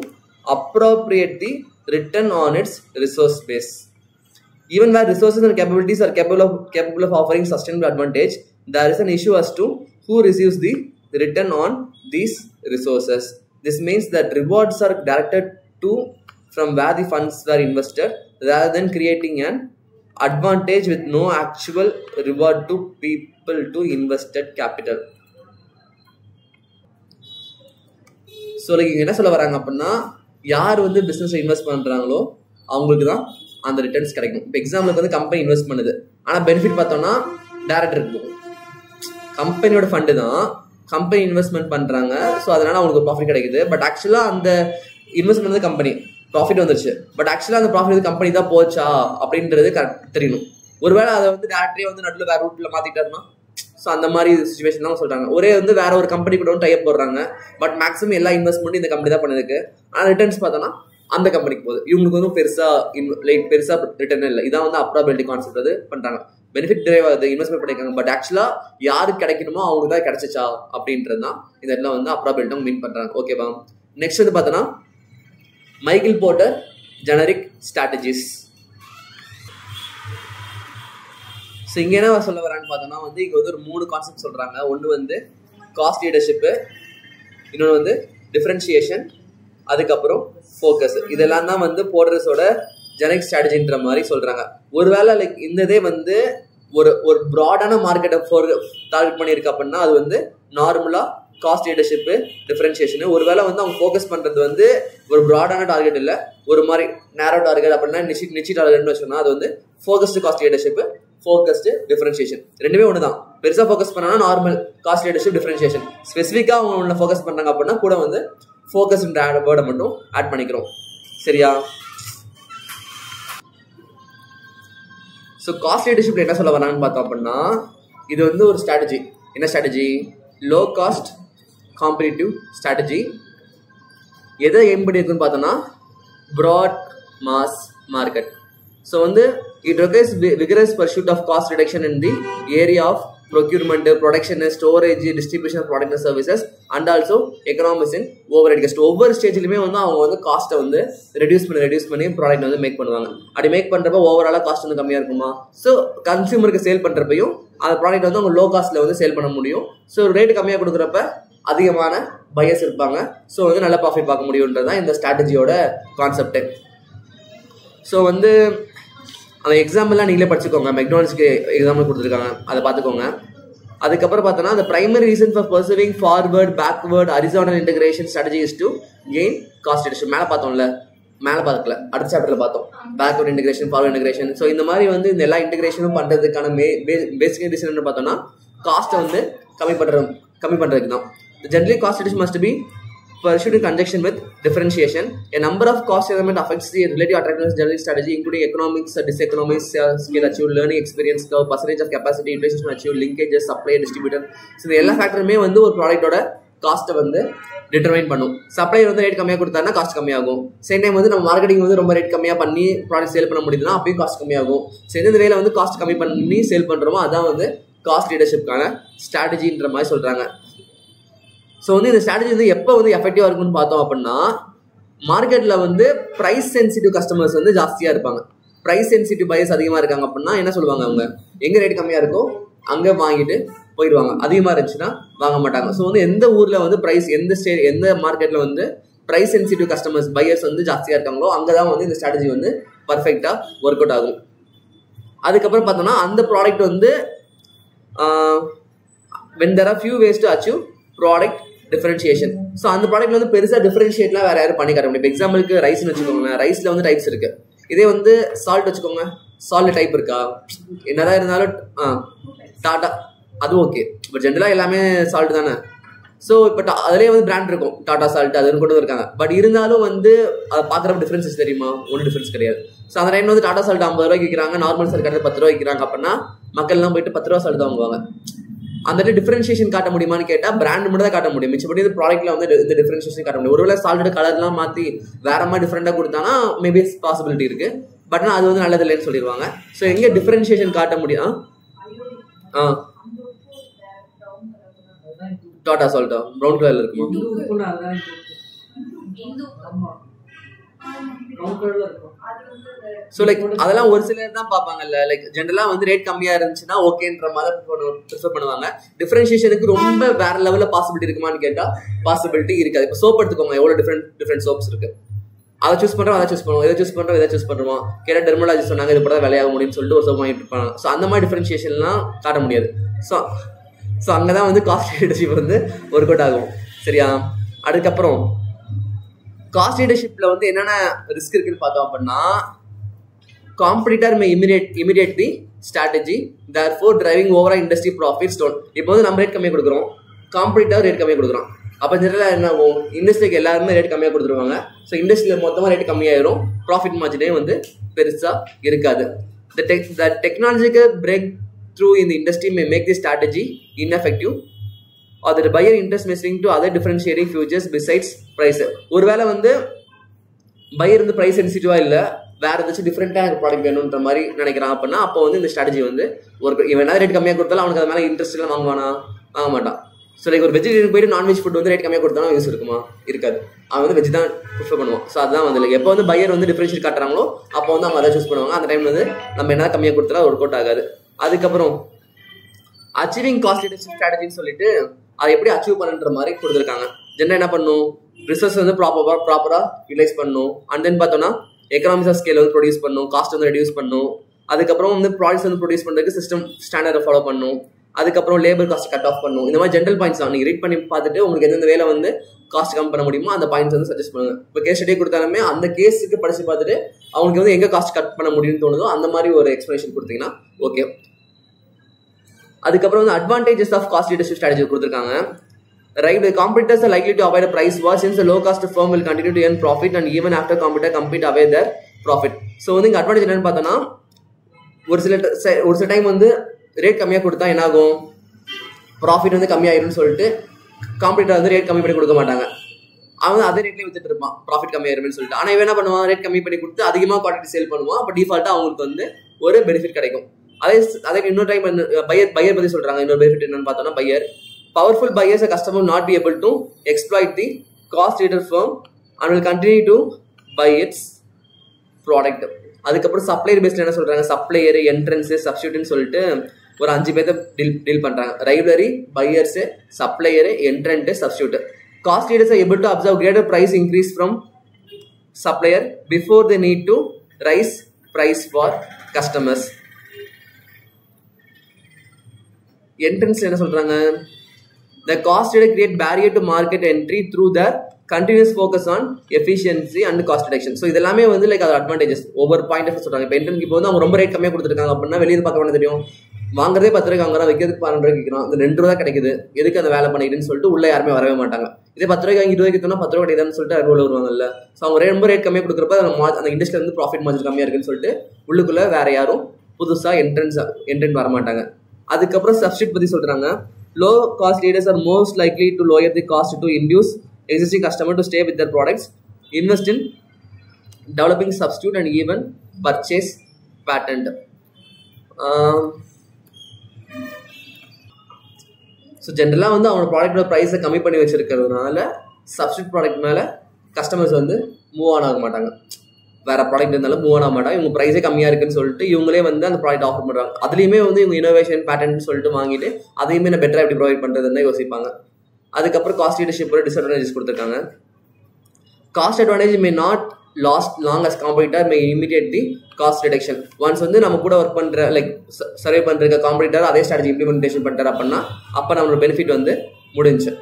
appropriate the return on its resource base. Even where resources and capabilities are capable of offering sustainable advantage, there is an issue as to who receives the return on these resources. This means that rewards are directed to from where the funds were invested rather than creating an advantage with no actual reward to people to invested capital. So like என்ன சொல்ல வராங்க அப்படின்னா யார் வந்து பிஸ்னஸில் invest பண்ணுறாங்களோ அவங்களுக்கு தான் அந்த ரிட்டர்ன்ஸ் கிடைக்கும். இப்போ எக்ஸாம்பிளுக்கு வந்து கம்பெனி இன்வெஸ்ட் பண்ணுது, ஆனால் பெனிஃபிட் பார்த்தோன்னா டேரக்டருக்கு போகும். கம்பெனியோட ஃபண்டு தான் கம்பெனி இன்வெஸ்ட்மெண்ட் பண்ணுறாங்க, ஸோ அதனால் அவங்களுக்கு ஒரு ப்ராஃபிட் கிடைக்குது. பட் ஆக்சுவலாக அந்த இன்வெஸ்ட்மெண்ட் வந்து கம்பெனி ப்ராஃபிட் வந்துருச்சு, பட் ஆக்சுவலாக அந்த ப்ராஃபிட் வந்து கம்பெனி தான் போச்சா அப்படின்றது கரெக்ட் தெரியணும். ஒருவேளை அதை வந்து டேரக்டரே வந்து நடுவில் வேறு ரூட்டில் மாற்றிட்டாருன்னா, ஸோ அந்த மாதிரி சுச்சுவேஷன் தான் சொல்கிறாங்க. ஒரே வந்து வேற ஒரு கம்பெனி கூட டைப் போடுறாங்க, பட் மேக்ஸிமம் எல்லா இன்வெஸ்ட்மெண்ட்டும் இந்த கம்பெனி தான் பண்ணிருக்கு. ஆனால் ரிட்டர்ன்ஸ் பார்த்தோன்னா அந்த கம்பெனிக்கு போகுது. இவங்களுக்கு வந்து பெருசாக ரிட்டர்ன் இல்லை. இதான் வந்து அப்ராபிலிட்டி கான்செப்ட் வந்து பண்ணுறாங்க. பெனிஃபிட் டிரைவ் ஆகுது, இன்வெஸ்ட்மெண்ட் பண்ணியிருக்காங்க, பட் ஆக்சுவலாக யாருக்கு கிடைக்கணுமோ அவங்களுக்கு தான் கிடைச்சிச்சா அப்படின்றது தான் இதெல்லாம் வந்து அப்ராபிலிட்டி மீன் பண்ணுறாங்க. ஓகேவா? நெக்ஸ்ட் வந்து பார்த்தோன்னா Michael Porter generic strategies. So இங்கே என்ன சொல்ல வரான்னு பார்த்தோம்னா வந்து இங்கே வந்து ஒரு 3 கான்செப்ட் சொல்கிறாங்க. ஒன்று வந்து காஸ்ட் லீடர்ஷிப்பு, இன்னொன்று வந்து டிஃப்ரென்ஷியேஷன், அதுக்கப்புறம் ஃபோக்கஸ். இதெல்லாம் தான் வந்து போர்ட்ரஸோட ஜெனரிக் ஸ்ட்ராட்டஜின்ற மாதிரி சொல்கிறாங்க. ஒருவேளை லைக் இந்த இதே வந்து ஒரு ப்ராடான மார்க்கெட்டை டார்கெட் பண்ணியிருக்கு அப்படின்னா அது வந்து நார்மலாக காஸ்ட் லீடர்ஷிப்பு, டிஃப்ரென்ஷியேஷன். ஒருவேளை வந்து அவங்க ஃபோக்கஸ் பண்ணுறது வந்து ஒரு ப்ராடான டார்கெட் இல்லை, ஒரு மாதிரி நேரோ டார்கெட் அப்படின்னா நிச்சி டார்கெட்னு வச்சோம்னா அது வந்து focused cost leadership, focused differentiation. ரெண்டுமே ஒன்று தான். பெருசாக ஃபோக்கஸ் பண்ணால் நார்மல் காஸ்ட் லீடர்ஷிப், டிஃப்ரென்ஷியேஷன். ஸ்பெசிஃபிக்காக அவங்க ஒன்று ஃபோக்கஸ் பண்ணுறாங்க அப்படின்னா கூட வந்து ஃபோக்கஸ்ன்ற வேர்டை மட்டும் ஆட் பண்ணிக்கிறோம். சரியா? ஸோ காஸ்ட் லீடர்ஷிப்ல என்ன சொல்ல வரான்னு பார்த்தோம் அப்படின்னா இது வந்து ஒரு ஸ்ட்ராட்டஜி. என்ன strategy? Low cost competitive strategy. எதை எய்ம் பண்ணியிருக்குன்னு பார்த்தோம்னா ப்ராட் மாஸ் மார்க்கெட். ஸோ வந்து it requires vigorous pursuit of cost reduction in the area of procurement, production, storage, distribution of product and services and also economics in overhead cost. ஒவ்வொரு ஸ்டேஜ்லையுமே வந்து அவங்க வந்து காஸ்ட்டை வந்து reduce பண்ணி product வந்து make பண்ணுவாங்க. அப்படி மேக் பண்ணுறப்ப ஓவராலாக காஸ்ட் வந்து கம்மியாக இருக்குமா? ஸோ கன்சியூமருக்கு சேல் பண்ணுறப்பையும் அந்த ப்ராடக்ட் வந்து அவங்க லோ காஸ்ட்டில் வந்து சேல் பண்ண முடியும். ஸோ ரேட்டு கம்மியாக கொடுக்குறப்ப அதிகமான பையர்ஸ் இருப்பாங்க. ஸோ வந்து நல்ல ப்ராஃபிட் பார்க்க முடியுன்றது தான் இந்த ஸ்ட்ராட்டஜியோட கான்செப்ட். ஸோ வந்து அந்த எக்ஸாம்பிள்லாம் நீங்களே படிச்சுக்கோங்க. மெக்டானல்ட்ஸ்க்கு எக்ஸாம்பிள் கொடுத்துருக்காங்க, அதை பார்த்துக்கோங்க. அதுக்கப்புறம் பார்த்தோன்னா the primary reason for pursuing forward, backward, horizontal integration strategy is to gain cost reduction. மேலே பார்த்தோம்ல, மேலே பார்க்கல, அடுத்த சாப்டரில் பார்த்தோம் backward integration, forward integration. So இந்த மாதிரி வந்து இந்த எல்லா இன்டெகிரேஷனும் பண்ணுறதுக்கான பேசிக் ரீசன் என்ன பார்த்தோம்னா காஸ்ட்டை வந்து கம்மி பண்ணுறதுக்கு தான். Generally cost reduction must be pursued in conjunction with differentiation. A number of cost elements affects the relative attractiveness general strategy, including economics, diseconomics, skill achieved, learning experience curve, percentage of capacity, utilization achieved, linkages, supply, distributor. So இந்த எல்லா ஃபேக்டருமே வந்து ஒரு ப்ராடக்டோட காஸ்ட்டை வந்து determine பண்ணும். Supplier வந்து rate கம்மியாக கொடுத்தாருன்னா காஸ்ட் கம்மியாகும். சேம் டைம் வந்து நம்ம மார்க்கெட்டிங் வந்து ரொம்ப ரேட் கம்மியாக பண்ணி ப்ராடக்ட் சேல் பண்ண முடியுதுன்னா அப்பயும் காஸ்ட் கம்மியாகும். ஸோ எந்த வேலை வந்து காஸ்ட் கம்மி பண்ணி சேல் பண்ணுறோமோ அதான் வந்து காஸ்ட் லீடர்ஷிப்கான ஸ்ட்ராட்டஜின்ற மாதிரி சொல்கிறாங்க. ஸோ வந்து இந்த ஸ்ட்ராட்டஜி வந்து எப்போ வந்து எஃபெக்டிவாக இருக்குன்னு பார்த்தோம் அப்படின்னா மார்க்கெட்டில் வந்து ப்ரைஸ் சென்சிட்டிவ் கஸ்டமர்ஸ் வந்து ஜாஸ்தியாக இருப்பாங்க. ப்ரைஸ் சென்சிட்டிவ் பையர்ஸ் அதிகமாக இருக்காங்க அப்படின்னா என்ன சொல்லுவாங்க, அவங்க எங்கே ரேட் கம்மியாக இருக்கோ அங்கே வாங்கிட்டு போயிடுவாங்க. அதிகமாக இருந்துச்சுன்னா வாங்க மாட்டாங்க. ஸோ வந்து எந்த ஊரில் வந்து ப்ரைஸ் எந்த மார்க்கெட்டில் வந்து ப்ரைஸ் சென்சிட்டிவ் கஸ்டமர்ஸ் பையர்ஸ் வந்து ஜாஸ்தியாக இருக்காங்களோ அங்கே தான் வந்து இந்த ஸ்ட்ராட்டஜி வந்து பர்ஃபெக்டாக ஒர்க் அவுட் ஆகும். அதுக்கப்புறம் பார்த்தோம்னா அந்த ப்ராடக்ட் வந்து when there are few ways to achieve product differentiation. So அந்த ப்ராடக்ட்ல வந்து பெருசாக டிஃபரன்ஷியேட்லாம் வேற யாரும் பண்ணி காட்ட முடியும். இப்போ எக்ஸாம்பிளுக்கு ரைஸ்னு வச்சுக்கோங்களேன், ரைஸில் வந்து டைப்ஸ் இருக்கு. இதே வந்து சால்ட் வச்சுக்கோங்க, சால்ட் டைப் இருக்கா? என்னதான் இருந்தாலும் டாட்டா அது ஓகே, இப்போ ஜென்ரலாக எல்லாமே சால்ட் தானே. ஸோ இப்போ அதிலே வந்து பிராண்ட் இருக்கும், டாடா சால்ட் அதுன்னு கொண்டு இருக்காங்க. பட் இருந்தாலும் வந்து அதை பார்க்குறப்ப டிஃபரன்சஸ் தெரியுமா? ஒன்றும் டிஃபரன்ஸ் கிடையாது. ஸோ அந்த டைம் வந்து டாடா சால்ட் 50 ரூபாய்க்கு விற்கிறாங்க, நார்மல் சால்ட் கடையில் 10 ரூபாய்க்கு விற்கிறாங்க அப்படின்னா மக்கள்லாம் போயிட்டு 10 ரூபா சால்ட் தான் வாங்குவாங்க. அந்த டிஃபரன்ஷியேஷன் காட்ட முடியுமான்னு கேட்டால் பிராண்ட் மட்டும் தான் காட்ட முடியும். மிச்சப்படி இந்த ப்ராடக்ட்ல வந்து இந்த டிஃபரன்ஷியேஷன் காட்ட முடியும். ஒருவேளை சால்ட் கலர்லாம் மாற்றி வேற மாதிரி டிஃப்ரெண்டாக கொடுத்தானா மேபி பாசிபிலிட்டி இருக்கு. பட் அது வந்து நல்லது இல்லைன்னு சொல்லிடுவாங்க. ஸோ எங்கே டிஃபரன்ஷியேஷன் காட்ட முடியும்? டாடா சால்ட்டா ப்ரௌன் கலர்ல இருக்குமா? ஸோ லைக் அதெல்லாம் ஒரு சிலர் தான் பார்ப்பாங்கல்ல. லைக் ஜென்ரலாக வந்து ரேட் கம்மியாக இருந்துச்சுன்னா ஓகேன்ற மாதிரி ப்ரிஃபர் பண்ணுவாங்க. டிஃபரன்ஷியேஷனுக்கு ரொம்ப வேற லெவலில் பாசிபிலிட்டி இருக்குமான்னு கேட்டால் பாசிபிலிட்டி இருக்காது. இப்போ சோப் எடுத்துக்கோங்க, எவ்வளோ டிஃப்ரெண்ட் சோப்ஸ் இருக்கு. அதை சூஸ் பண்ணுறோம், அதை சூஸ் பண்ணுவோம், இதை சூஸ் பண்ணுறோம், இதை சூஸ் பண்ணுவோம். கேட்டால் டெர்மலாஜி சொன்னாங்க இது கூட விலையாக முடியும்னு சொல்லிட்டு ஒரு சோப் வாங்கிட்டு இருப்பாங்க. ஸோ அந்த மாதிரி டிஃபரன்ஷியேஷன்லாம் காட்ட முடியாது. ஸோ அங்கே தான் வந்து காஸ்ட் லீடர்ஷிப் வந்து ஒர்க் அவுட் ஆகும். சரியா? அதுக்கப்புறம் காஸ்ட் லீடர்ஷிப்பில் வந்து என்னென்ன ரிஸ்க் இருக்குன்னு பார்த்தோம் அப்படின்னா competitor may imitate the strategy therefore driving overall industry profits down. இப்போ வந்து நம்ம ரேட் கம்மியாக கொடுக்குறோம், காம்படிட்டர் ரேட் கம்மியாக கொடுக்குறோம். அப்போ ஜெனரலாக என்ன ஆகும், இண்டஸ்ட்ரிக்கு எல்லாருமே ரேட் கம்மியாக கொடுத்துருவாங்க. ஸோ இண்டஸ்ட்ரியில் மொத்தமாக ரேட் கம்மியாயிரும், ப்ராஃபிட் மார்ஜினே வந்து பெருசாக இருக்காது. The technological breakthrough in the industry may make this strategy ineffective or the buyer interest may swing to other differentiating features besides price. ஒருவேளை வந்து பையர் வந்து ப்ரைஸ் சென்சிட்டிவா இல்லை, வேற ஏதாச்சும் டிஃப்ரெண்டாக எனக்கு ப்ராடக்ட் வேணுன்ற மாதிரி நினைக்கிறான் அப்படின்னா அப்போ வந்து இந்த ஸ்ட்ராட்டஜி வந்து ஒரு இவன் என்ன ரேட் கம்மியாக கொடுத்தாலும் அவனுக்கு அது மேலே இன்ட்ரெஸ்ட் எல்லாம் வாங்க மாட்டான். ஸோ லைக் ஒரு வெஜிடேரியன் போயிட்டு நான்வெஜ் ஃபுட் வந்து ரேட் கம்மியாக கொடுத்தாலும் யூஸ் இருக்குமா? இருக்காது. அவன் வந்து வெஜ் தான் ப்ரிஃபர் பண்ணுவான். ஸோ அதுதான் வந்து எப்போ வந்து பையர் வந்து டிஃபரன்ஷியேட் காட்டுறாங்களோ அப்போ வந்து அவங்க அதை சூஸ் பண்ணுவாங்க. அந்த டைம் வந்து நம்ம என்ன கம்மியாக கொடுத்தாலும் ஒர்க் அவுட் ஆகாது. அதுக்கப்புறம் அச்சீவிங் காஸ்ட் லீடர்ஷிப் ஸ்ட்ராட்டஜின்னு சொல்லிட்டு அதை எப்படி அச்சீவ் பண்ணுன்ற மாதிரி கொடுத்துருக்காங்க. ஜென்ரல் என்ன பண்ணும், ரிசோர்ஸ் வந்து ப்ராப்பரா யூட்டிலைஸ் பண்ணும். அண்ட் தென் பார்த்தோம்னா எக்கனாமிக்ஸ் ஆஃப் ஸ்கேல் வந்து ப்ரொடியூஸ் பண்ணும், காஸ்ட் வந்து ரெடியூஸ் பண்ணும். அதுக்கப்புறம் வந்து ப்ராடக்ட்ஸ் வந்து ப்ரொடியூஸ் பண்ணுறதுக்கு சிஸ்டம் ஸ்டாண்டர்டை ஃபாலோ பண்ணும். அதுக்கப்புறம் லேபர் காஸ்ட் கட் ஆஃப் பண்ணும். இந்த மாதிரி ஜென்ரல் பாயிண்ட்ஸ் தான் நீங்கள் ரீட் பண்ணி பார்த்துட்டு உங்களுக்கு எந்தெந்த வேலை வந்து காஸ்ட் கம் பண்ண முடியுமோ அந்த பாயிண்ட்ஸ் வந்து சஜஸ்ட் பண்ணுங்க. இப்போ கேஸ் ஸ்டடி கொடுத்தாலுமே அந்த கேஸுக்கு படிச்சு பார்த்துட்டு அவங்களுக்கு வந்து எங்கே காஸ்ட் கட் பண்ண முடியும்னு தோணுதோ அந்த மாதிரி ஒரு எக்ஸ்பிளேஷன் கொடுத்தீங்கன்னா ஓகே. அதுக்கப்புறம் வந்து advantages of cost leadership strategy கொடுத்துருக்காங்க. Right, the competitors are likely to avoid a price war since the low cost firm will continue to earn profit and even after competitor compete away their profit. So வந்து இங்க advantage என்னன்னு பார்த்தோம்னா ஒரு சில time வந்து rate கம்மியாக கொடுத்தா என்ன ஆகும், ப்ராஃபிட் வந்து கம்மியாயிரும்னு சொல்லிட்டு காம்படிட்டர் வந்து ரேட் கம்மி பண்ணி கொடுக்க மாட்டாங்க. அவன் அதே ரேட்லேயே வித்துட்டு இருப்பான் ப்ராஃபிட் கம்மியாயிரும்னு சொல்லிட்டு. ஆனால் இவன் என்ன பண்ணுவான், ரேட் கம்மி பண்ணி கொடுத்து அதிகமாக குவான்டிட்டி சேல் பண்ணுவான். அப்போ டிஃபால்ட்டாக அவங்களுக்கு வந்து ஒரு பெனிஃபிட் கிடைக்கும். அதே இன்னொரு டைம் வந்து பையர் பற்றி சொல்கிறாங்க. இன்னொரு பெனிஃபிட் என்னன்னு பார்த்தோம்னா pier powerful buyers, a customer will not be able to exploit the cost leader firm and will continue to buy its product. அதுக்கப்புறம் சப்ளையர் பேஸ்ல என்ன சொல்றாங்க, சப்ளையர், என்ட்ரன்ஸ், சப்ஸ்டியூட்னு சொல்லிட்டு ஒரு 5 பேர்த்த டீல் பண்றாங்க. Rivalry, buyers, supplier, entrant, substitute. Cost leaders are able to observe greater price increase from supplier before they need to rise price for customers. Entrance என்ன சொல்றாங்க, the cost leader create barrier to market entry through their continuous focus on efficiency and cost reduction. So இதெல்லாமே வந்து like அது advantages ஒவ்வொரு point of சொல்றாங்க. இப்போ entrance இப்போ வந்து அவங்க ரொம்ப ரேட் கம்மியாக கொடுத்துருக்காங்க அப்படின்னா வெளியே பார்க்க வேண்டிய தெரியும், வாங்குறதே 10 ரூபாய்க்கு வாங்குறோம், வைக்கிறதுக்கு 12 ரூபாய்க்கு விற்கிறோம், அது 2 ரூபா கிடைக்குது, எதுக்கு அந்த வேலை பண்ணிடுன்னு சொல்லிட்டு உள்ள யாருமே வரவே மாட்டாங்க. இதே 10 ரூபாய்க்கு வாங்கி 20 ரூபாய்க்கு விற்றோம்னா 10 ரூபா கிடைக்குதுன்னு சொல்லிட்டு அது உள்ள வருவாங்கல்ல. ஸோ அவங்க ரொம்ப ரேட் கம்மியாக கொடுக்குறப்ப அந்த இண்டஸ்ட்ரியில் வந்து ப்ராஃபிட் மார்ஜின் கம்மியாக இருக்குன்னு சொல்லிட்டு உள்ளுக்குள்ள வேற யாரும் புதுசாக என்ட்ரன்ட் வர மாட்டாங்க. அதுக்கப்புறம் சப்ஸ்டிட் பற்றி சொல்றாங்க. Low cost leaders are most likely to lower the cost to induce existing customer to stay with their products, invest in developing substitute and even purchase patent. So generally வந்து அவங்க ப்ராடக்ட்டோட ப்ரைஸை கம்மி பண்ணி வச்சிருக்கிறதுனால சப்ஸ்டியூட் ப்ராடக்ட் மேலே customers வந்து move on ஆக மாட்டாங்க. வேற ப்ராடக்ட் இருந்தாலும் மூவ் ஆக மாட்டாங்க. இவங்க ப்ரைஸே கம்மியாக இருக்குன்னு சொல்லிட்டு இவங்களே வந்து அந்த ப்ராடக்ட் ஆஃபர் பண்ணுறாங்க. அதுலேயுமே வந்து இவங்க இனோவேஷன் பேட்டர்ன் சொல்லிட்டு வாங்கிட்டு அதையுமே நான் பெட்டராக எப்படி ப்ரொவைட் பண்ணுறதுன்னு தான் யோசிப்பாங்க. அதுக்கப்புறம் காஸ்ட் லீடர்ஷிப் டிஸ்அட்வான்டேஜஸ் கொடுத்துருக்காங்க. Cost advantage may not last long as competitor may imitate the cost reduction. Once வந்து நம்ம கூட ஒர்க் பண்ணுற லைக் சர்வே பண்ணுற காம்படிட்டர் அதே ஸ்ட்ராட்டஜி இம்ப்ளிமெண்டேஷன் பண்ணிட்டார் அப்படின்னா அப்போ நம்மளோட பெனிஃபிட் வந்து முடிஞ்சு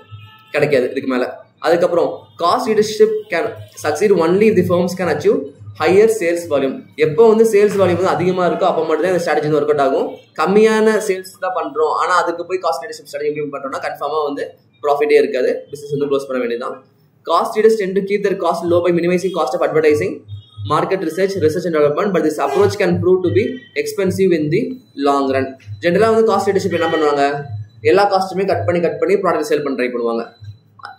கிடைக்காது இதுக்கு மேலே. அதுக்கப்புறம் cost leadership can succeed only if the firms can achieve higher sales volume. எப்போ வந்து சேல்ஸ் வால்யூம் வந்து அதிகமாக இருக்கோ அப்போ மட்டும் தான் இந்த ஸ்ட்ராட்டஜி வந்து ஒர்க் அவுட் ஆகும். கம்மியான சேல்ஸ் தான் பண்ணுறோம் ஆனால் அதுக்கு போய் காஸ்ட் லீடர்ஷிப் ஸ்ட்ராட்டஜி இம்ப்ளிமெண்ட் பண்ணுறோம்னா கன்ஃபார்மாக வந்து ப்ராஃபிட்டே இருக்காது, பிஸ்னஸ் வந்து க்ளோஸ் பண்ண வேண்டியதான். Cost leaders tent to keep their cost low by minimizing cost of advertising, market research and development, but this approach can prove to be expensive in the long run. ஜென்ரலாக வந்து cost leadership என்ன பண்ணுவாங்க, எல்லா காஸ்ட்டுமே cut பண்ணி product sale பண்ண try பண்ணுவாங்க.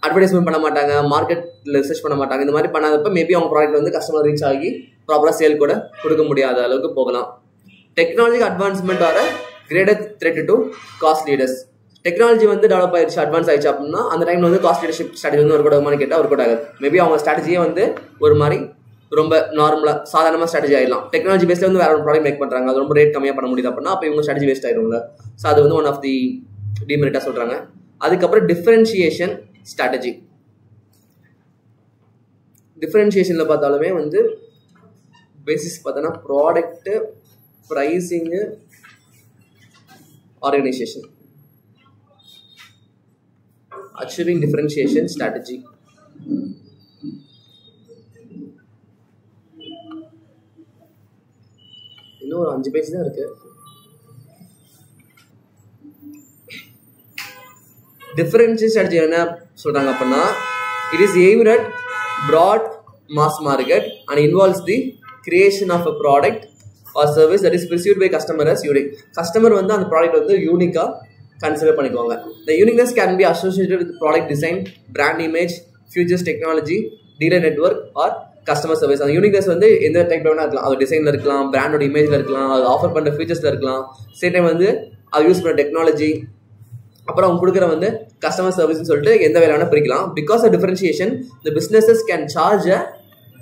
Advertisement பண்ண மாட்டாங்க, மார்க்கெட்டில் ரிசர்ச் பண்ண மாட்டாங்க. இந்த மாதிரி பண்ணாதப்ப மேபி அவங்க ப்ராடக்ட் வந்து கஸ்டமர் ரீச் ஆகி ப்ராப்பராக சேல் கூட கொடுக்க முடியாத அளவுக்கு போகலாம். Technology advancement are greater threat to cost leaders. Technology வந்து டெவலப் ஆயிடுச்சு, அட்வான்ஸ் ஆயிடுச்சு அப்படின்னா அந்த டைமில் வந்து காஸ்ட் லீடர்ஷிப் ஸ்ட்ராட்டஜி வந்து ஒரு கூட கேட்டால் ஒரு கூட ஆகாது. மேபி அவங்க ஸ்ட்ராட்டஜியே வந்து ஒரு மாதிரி ரொம்ப நார்மலாக சாதாரணமாக ஸ்ட்ராட்டஜி ஆயிடலாம். டெக்னாலஜி பேஸில் வந்து வேற ஒரு ப்ராடக்ட் மேக் பண்ணுறாங்க, அது ரொம்ப ரேட் கம்மியாக பண்ண முடியுது அப்படின்னா அப்போ இவங்க ஸ்ட்ராட்டஜி வேஸ்ட் ஆயிடும்ல. ஸோ அது வந்து ஒன் ஆஃப் தி டிமெரிட்டாக சொல்கிறாங்க. அதுக்கப்புறம் டிஃபரன்ஷியேஷன் ஸ்ட்ராட்டஜி. டிஃபரன்ஷியேஷனில் பார்த்தாலுமே வந்து பேசிஸ் பார்த்தோன்னா product, pricing, organisation. Achieving differentiation strategy. இன்னும் ஒரு 5 பேஜ் தான் இருக்கு. டிஃபரன்ஷியேஷன் ஸ்ட்ராட்டஜி என்ன சொல்றாங்க அப்படின்னா, it is aimed at broad mass market and involves the creation of a product or service that is perceived by customer as unique. Customer வந்து அந்த product வந்து யூனிக்கா கன்சிடர் பண்ணிக்குவாங்க. The uniqueness can be associated with product design, brand image, futures technology, dealer network or customer service. அந்த uniqueness வந்து எந்த டைப்ல வேணா இருக்கலாம். அது டிசைன்ல இருக்கலாம், பிராண்டோட இமேஜ்ல இருக்கலாம், அது ஆஃபர் பண்ற ஃபீச்சர்ஸ்ல இருக்கலாம், சேம் டைம் வந்து அது யூஸ் பண்ண டெக்னாலஜி, அப்புறம் அவங்க கொடுக்குற வந்து கஸ்டமர் சர்வீஸ்னு சொல்லிட்டு எந்த வேலை வேணா பிரிக்கலாம். Because of differentiation the businesses can charge a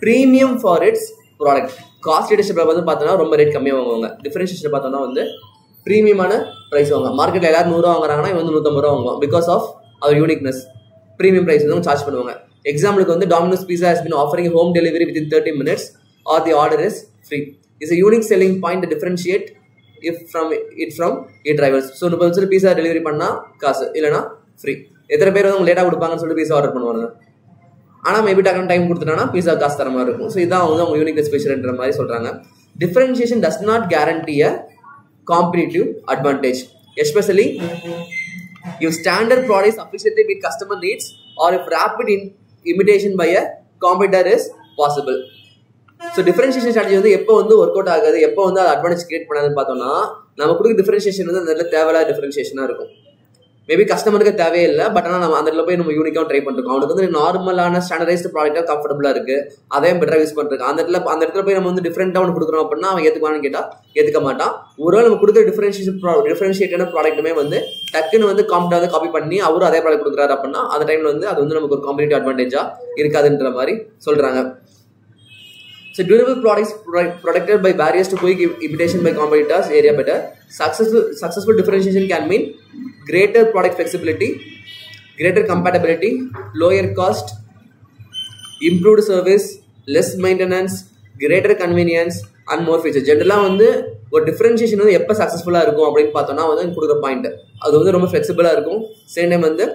premium for its product. Cost லீடர்ஷிப்பில் வந்து பார்த்தோன்னா ரொம்ப ரேட் கம்மியாக வாங்குவாங்க. டிஃபரன்ஷியேஷன் பார்த்தோன்னா வந்து ப்ரீமியமான ப்ரைஸ் வாங்க. மார்க்கெட்டில் எல்லாரும் 100 வாங்குறாங்கன்னா இவன் வந்து 150 ரூபா வாங்குவான். Because of our uniqueness. Premium price வந்து சார்ஜ் பண்ணுவாங்க. எக்ஸாம்பிளுக்கு வந்து Domino's Pizza has been offering home delivery within 30 minutes or the order is free. It's a unique selling point that differentiate from its rivals. So 30 நிமிஷத்தில் பீஸா delivery பண்ணால் காசு, இல்லைனா free. எத்தனை பேர் வந்து லேட்டாக கொடுப்பாங்கன்னு சொல்லிட்டு பீஸா ஆர்டர் பண்ணுவாங்க. ஆனால் மேபி டக்குனு டைம் கொடுத்துட்டாங்கன்னா பீஸா காசு தர மாதிரி இருக்கும். ஸோ இதான் வந்து அவங்க யூனிக் ஸ்பெஷல்ன்ற மாதிரி சொல்கிறாங்க. Differentiation does not guarantee a competitive advantage, especially if standard products sufficiently meet customer needs or if rapid imitation by a competitor is possible. So differentiation strategy வந்து எப்போ வந்து ஒர்க் அவுட் ஆகாது, எப்போ வந்து அது அட்வான்டேஜ் கிரியேட் பண்ணாதுன்னு பார்த்தோம்னா, நம்ம கொடுக்க டிஃபரன்ஷியேஷன் வந்து அந்த இடத்துல தேவையில்லாத டிஃபரன்ஷியேஷனாக இருக்கும். மேபி கஸ்டமருக்கு தேவையே இல்லை, பட் ஆனால் நம்ம அந்த இடத்துல போய் நம்ம யூனிக்காக ட்ரை பண்ணிருக்கோம். அவனுக்கு வந்து நார்மலான ஸ்டாண்டர்டைஸ்டு ப்ராடக்டாக கம்ஃபர்டபுளாக இருக்கு, அதையும் பெட்டராக யூஸ் பண்ணிருக்கோம். அந்த இடத்துல போய் நம்ம வந்து டிஃப்ரெண்டாக ஒன்று கொடுக்குறோம் அப்படின்னா அவன் ஏற்றுக்குவான்னு கேட்டால் ஏற்றுக்க மாட்டான். ஒருவேளை நம்ம கொடுக்குற டிஃபரன்ஷியேட்டான ப்ராடக்ட்டுமே வந்து டக்குன்னு வந்து காம்பெட்டாக காப்பி பண்ணி அவரும் அதே ப்ராடக்ட் கொடுக்குறாரு அப்படின்னா அந்த டைமில் வந்து அது வந்து நமக்கு ஒரு காம்படிட்டிவ் அட்வான்டேஜாக இருக்காதுன்ற மாதிரி சொல்கிறாங்க. So durable products protected by barriers to quick imitation by competitors area better. Successful differentiation can mean greater product flexibility, greater compatibility, lower cost, improved service, less maintenance, greater convenience and more features. ஜென்ரலாக வந்து ஒரு differentiation வந்து எப்போ சக்ஸஸ்ஃபுல்லாக இருக்கும் அப்படின்னு பார்த்தோம்னா வந்து கொடுக்குற பாயிண்ட் அது வந்து ரொம்ப ஃப்ளெக்சிபிளாக இருக்கும். சேம் டைம் வந்து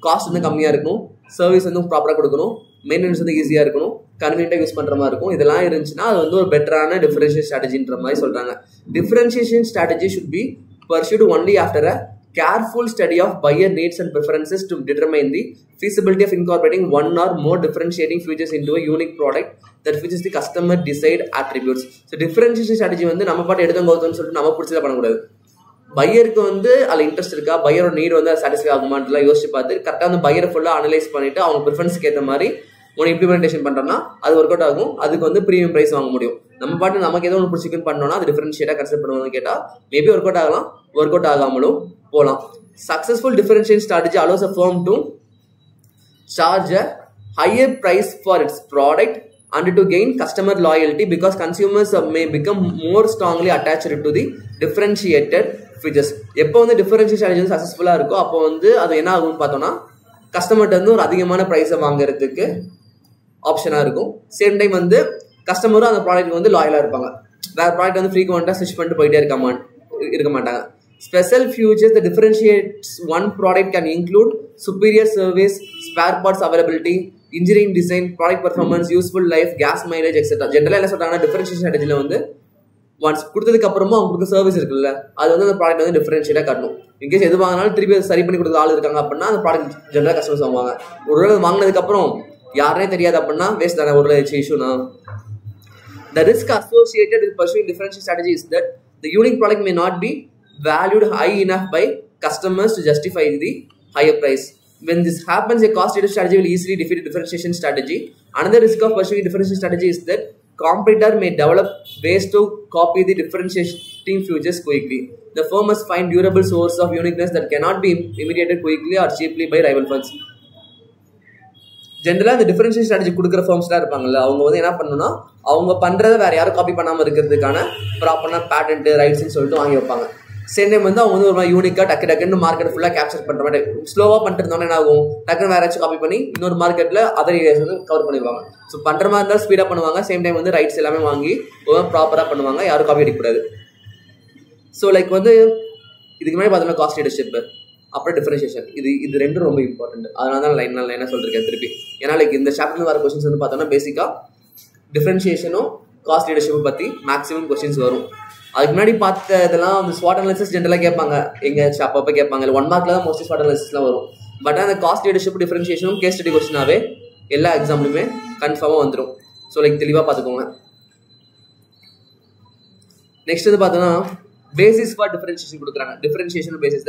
காஸ்ட் வந்து கம்மியாக இருக்கும், சர்வீஸ் வந்து ப்ராப்பராக கொடுக்கணும், மெயின்டெனன்ஸ் வந்து ஈஸியாக இருக்கணும், கன்வீனியன்ட்டாக யூஸ் பண்ணுற மாதிரி இருக்கும். இதெல்லாம் இருந்துச்சுன்னா அது வந்து ஒரு பெட்டரான டிஃபரன்ஷியேஷன் ஸ்ட்ராட்டஜின்ற மாதிரி சொல்கிறாங்க. Differentiation strategy should be pursued only after a careful study of buyer needs and preferences to determine the feasibility of incorporating one or more differentiating features into a unique product that features the customer desired attributes. So differentiation strategy வந்து நம்ம பாட்டு எடுத்தோம் கவுத்தோம்னு சொல்லிட்டு நம்ம பிடிச்சதை பண்ணக்கூடாது. பையருக்கு வந்து அதில் இன்ட்ரெஸ்ட் இருக்கா, பையரோட நீட் வந்து சாட்டிஸ்ஃபை ஆகுமான்லாம் யோசிச்சு பார்த்து கரெக்டாக வந்து பையரை ஃபுல்லாக அனலைஸ் பண்ணிட்டு அவங்க ப்ரிஃபரன்ஸுக்கு ஏற்ற மாதிரி ஒன்று இம்ப்ளிமெண்டேஷன் பண்ணுறோம்னா அது ஒர்க் அவுட் ஆகும். அதுக்கு வந்து ப்ரீமியம் ப்ரைஸ் வாங்க முடியும். நம்ம பாட்டு நமக்கு ஏதோ ஒன்று பிடிச்சிக்குன்னு பண்ணோம்னா அது டிஃபரன்ஷியேட்டாக கன்சிடர் பண்ணுவாங்கன்னு கேட்டால் மேபி ஒர்க் அவுட் ஆகலாம், ஒர்க் அவுட் ஆகாமலும் போகலாம். Successful differentiation strategy allows a firm to charge a higher price for its product and to gain customer loyalty because consumers may become more strongly attached to the differentiated features. எப்போ வந்து differentiation strategy வந்து சக்ஸஸ்ஃபுல்லாக இருக்கோ அப்போ வந்து அது என்ன ஆகும்னு பார்த்தோம்னா கஸ்டமர்கிட்ட வந்து ஒரு அதிகமான ப்ரைஸை வாங்குறதுக்கு ஆப்ஷனாக இருக்கும். சேம் டைம் வந்து கஸ்டமரும் அந்த ப்ராடக்ட் வந்து லாயலாக இருப்பாங்க. வேறு ப்ராடக்ட் வந்து ஃப்ரீக்வெண்ட்டாக ஸ்விட்ச் பண்ணிட்டு போயிட்டே இருக்க மாட்டாங்க. Special features that differentiates one product can include superior service, spare parts availability, engineering design, product performance, useful life, gas mileage, etc. ஜென்ரலாக என்ன சொல்கிறாங்கன்னா டிஃபரன்ஷியேஷன் ஸ்ட்ராட்டஜியில் வந்து ஒன்ஸ் கொடுத்ததுக்கு அப்புறமா அவங்களுக்கு சர்வீஸ் இருக்குல்ல அது வந்து அந்த ப்ராடக்ட் வந்து டிஃபரன்ஷியேட்டாக காட்டணும். இன்கேஸ் எது வாங்கினாலும் திருப்பி சரி பண்ணி கொடுக்குற ஆள் இருக்காங்க அப்படின்னா அந்த ப்ராடக்ட் ஜென்ரலாக கஸ்டமர்ஸ் வாங்குவாங்க. ஒரு வேளை வாங்கினதுக்கப்புறம் யாருனே தெரியாது அப்படின்னா வேஸ்ட் தானே, ஒரு இஷ்யூனா. The risk associated with pursuing differentiation strategy is that the unique product may not be valued high enough by customers to justify the higher price. When this happens, a cost-reduced strategy will easily defeat a differentiation strategy. Another risk of pursuing differentiation strategy is that competitor may develop ways to copy the differentiating features quickly. The firm must find durable source of uniqueness that cannot be imitated quickly or cheaply by rival firms. ஜென்ரலாக இந்த differentiation strategy கொடுக்குற ஃபார்ம்ஸ்லாம் இருப்பாங்கல்ல அவங்க வந்து என்ன பண்ணணும்னா அவங்க பண்ணுறதை வேறு யாரும் காப்பி பண்ணாமல் இருக்கிறதுக்கான ப்ராப்பரான பேட்டன்ட்டு ரைட்ஸ்ன்னு சொல்லிட்டு வாங்கி வைப்பாங்க. சேம் டைம் வந்து அவங்க வந்து ஒரு மாதிரி யூனிக்காக டக்குன்னு மார்க்கெட் ஃபுல்லாக கேப்சர் பண்ணுற மாதிரி ஸ்லோவாக பண்ணிட்டு இருந்தோன்னா என்ன ஆகும், டக்குன்னு வேறு ஏதாச்சும் காப்பி பண்ணி இன்னொரு மார்க்கெட்டில் அதர் ஏரியாஸ் வந்து கவர் பண்ணிடுவாங்க. ஸோ பண்ணுற மாதிரி இருந்தால் ஸ்பீடாக பண்ணுவாங்க. சேம் டைம் வந்து ரைட்ஸ் எல்லாமே வாங்கி ப்ராப்பராக பண்ணுவாங்க, யாரும் காப்பி அடிக்கக்கூடாது. ஸோ லைக் வந்து இதுக்கு முன்னாடி பார்த்தோம்னா காஸ்ட் லீடர்ஷிப் அப்புறம் டிஃபரன்ஷியேஷன் இது ரெண்டும் ரொம்ப இம்பார்ட்டன்ட். அதனால தான் நான் என்ன சொல்லிருக்கேன் திருப்பி. ஏன்னா லைக் இந்த சாப்டர்ல வர கொஸ்டின்ஸ் வந்து பார்த்தோம்னா பேசிக்காக டிஃபரன்ஷியேஷனும் காஸ்ட் லீடர்ஷிப்பை பற்றி மேக்ஸிமம் கொஸ்டின்ஸ் வரும். அதுக்கு முன்னாடி பார்த்த இதெல்லாம் அந்த ஸ்வாட் அனாலிசிஸ் ஜென்ரலாக கேட்பாங்க, எங்கள் அப்பப்போ கேட்பாங்க. இல்லை 1 மார்க்கில் தான் மோஸ்ட்லி ஸ்வாட் அனாலிசிஸ்லாம் வரும். பட் அந்த காஸ்ட் லீடர்ஷிப் டிஃபரன்ஷியேஷனும் கேஸ் ஸ்டடி கொஸ்டினாவே எல்லா எக்ஸாம்லையுமே கன்ஃபார்மாக வந்துடும். ஸோ லைக் தெளிவாக பார்த்துக்கோங்க. நெக்ஸ்ட் வந்து பார்த்தோன்னா பேசிஸ் ஃபார் டிஃபரன்ஷியேஷன் கொடுக்குறாங்க. Differentiation basis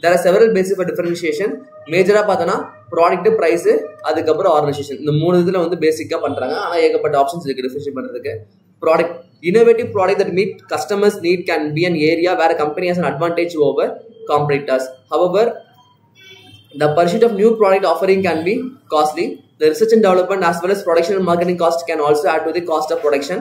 there are several basis for differentiation. மேஜராக பார்த்தோன்னா ப்ராடக்ட், ப்ரைஸு, அதுக்கப்புறம் ஆர்கனைசேஷன். இந்த 3 இதில் வந்து பேசிக்காக பண்ணுறாங்க. ஆனால் ஏகப்பட்ட ஆப்ஷன்ஸ் இருக்குது டிஃபரன்ஷியேட் பண்ணுறதுக்கு. Product, innovative product that meet customers need can be an area where a company has an advantage over competitors. However, the pursuit of new product offering can be costly. The research and development as well as production and marketing cost can also add to the cost of production.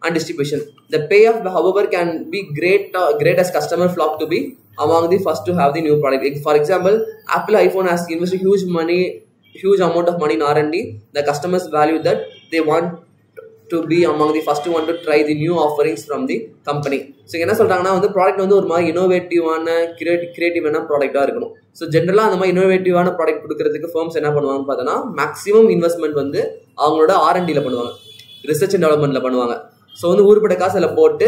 and distribution. The payoff, however, can be great as customer flock to be among the first to have the new product. For example, Apple iPhone has invested huge amount of money in R&D. The customers value that they want to be among the first one to try the new offerings from the company. So என்ன சொல்றாங்கன்னா வந்து product வந்து ஒரு மாதிரி இனோவேட்டிவான கிரியேட்டிவான ப்ராடக்டாக இருக்கணும். So ஜென்ரலாக அந்த மாதிரி இனோவேட்டிவான ப்ராடக்ட் கொடுக்கறதுக்கு ஃபர்ம்ஸ் என்ன பண்ணுவாங்கன்னு பார்த்தோன்னா மேக்ஸிமம் இன்வெஸ்ட்மெண்ட் வந்து அவங்களோட R&Dல பண்ணுவாங்க, ரிசர்ச் அண்ட் டெவலப்மெண்ட்ல பண்ணுவாங்க. ஸோ வந்து ஊருப்பட்ட காசு அதில் போட்டு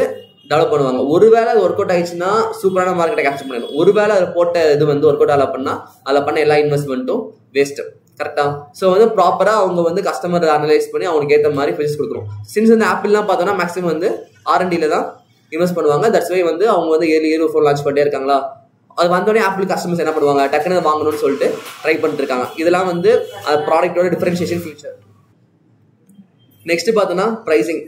டெவலப் பண்ணுவாங்க. ஒருவேளை அது ஒர்க் அவுட் ஆயிடுச்சுன்னா சூப்பரான மார்க்கெட்டை கேப்சர் பண்ணிடணும். ஒருவேளை அதில் போட்ட இது வந்து ஒர்க் அவுட் ஆகல பண்ணால் அதில் பண்ண எல்லா இன்வெஸ்ட்மெண்ட்டும் வேஸ்ட்டு. கரெக்டா? ஸோ வந்து ப்ராப்பராக அவங்க வந்து கஸ்டமர் அனலைஸ் பண்ணி அவங்களுக்கு ஏற்ற மாதிரி ஃபீச்சர்ஸ் கொடுக்கணும். சின்ஸ் வந்து ஆப்பிள்லாம் பார்த்தோன்னா மேக்ஸிமம் வந்து R&Dல தான் இன்வெஸ்ட் பண்ணுவாங்க. தட்ஸ் வை வந்து அவங்க வந்து ஏழு ஃபோன் லான்ச் பண்ணிட்டே இருக்காங்களா, அது வந்தோடனே ஆப்பிள் கஸ்டமர்ஸ் என்ன பண்ணுவாங்க, டக்குன்னு வாங்கணும்னு சொல்லிட்டு ட்ரை பண்ணிட்டு இருக்காங்க. இதெல்லாம் வந்து அந்த ப்ராடக்டோட டிஃபரன்ஷியேஷன் ஃபீச்சர். நெக்ஸ்ட் பார்த்தோன்னா pricing.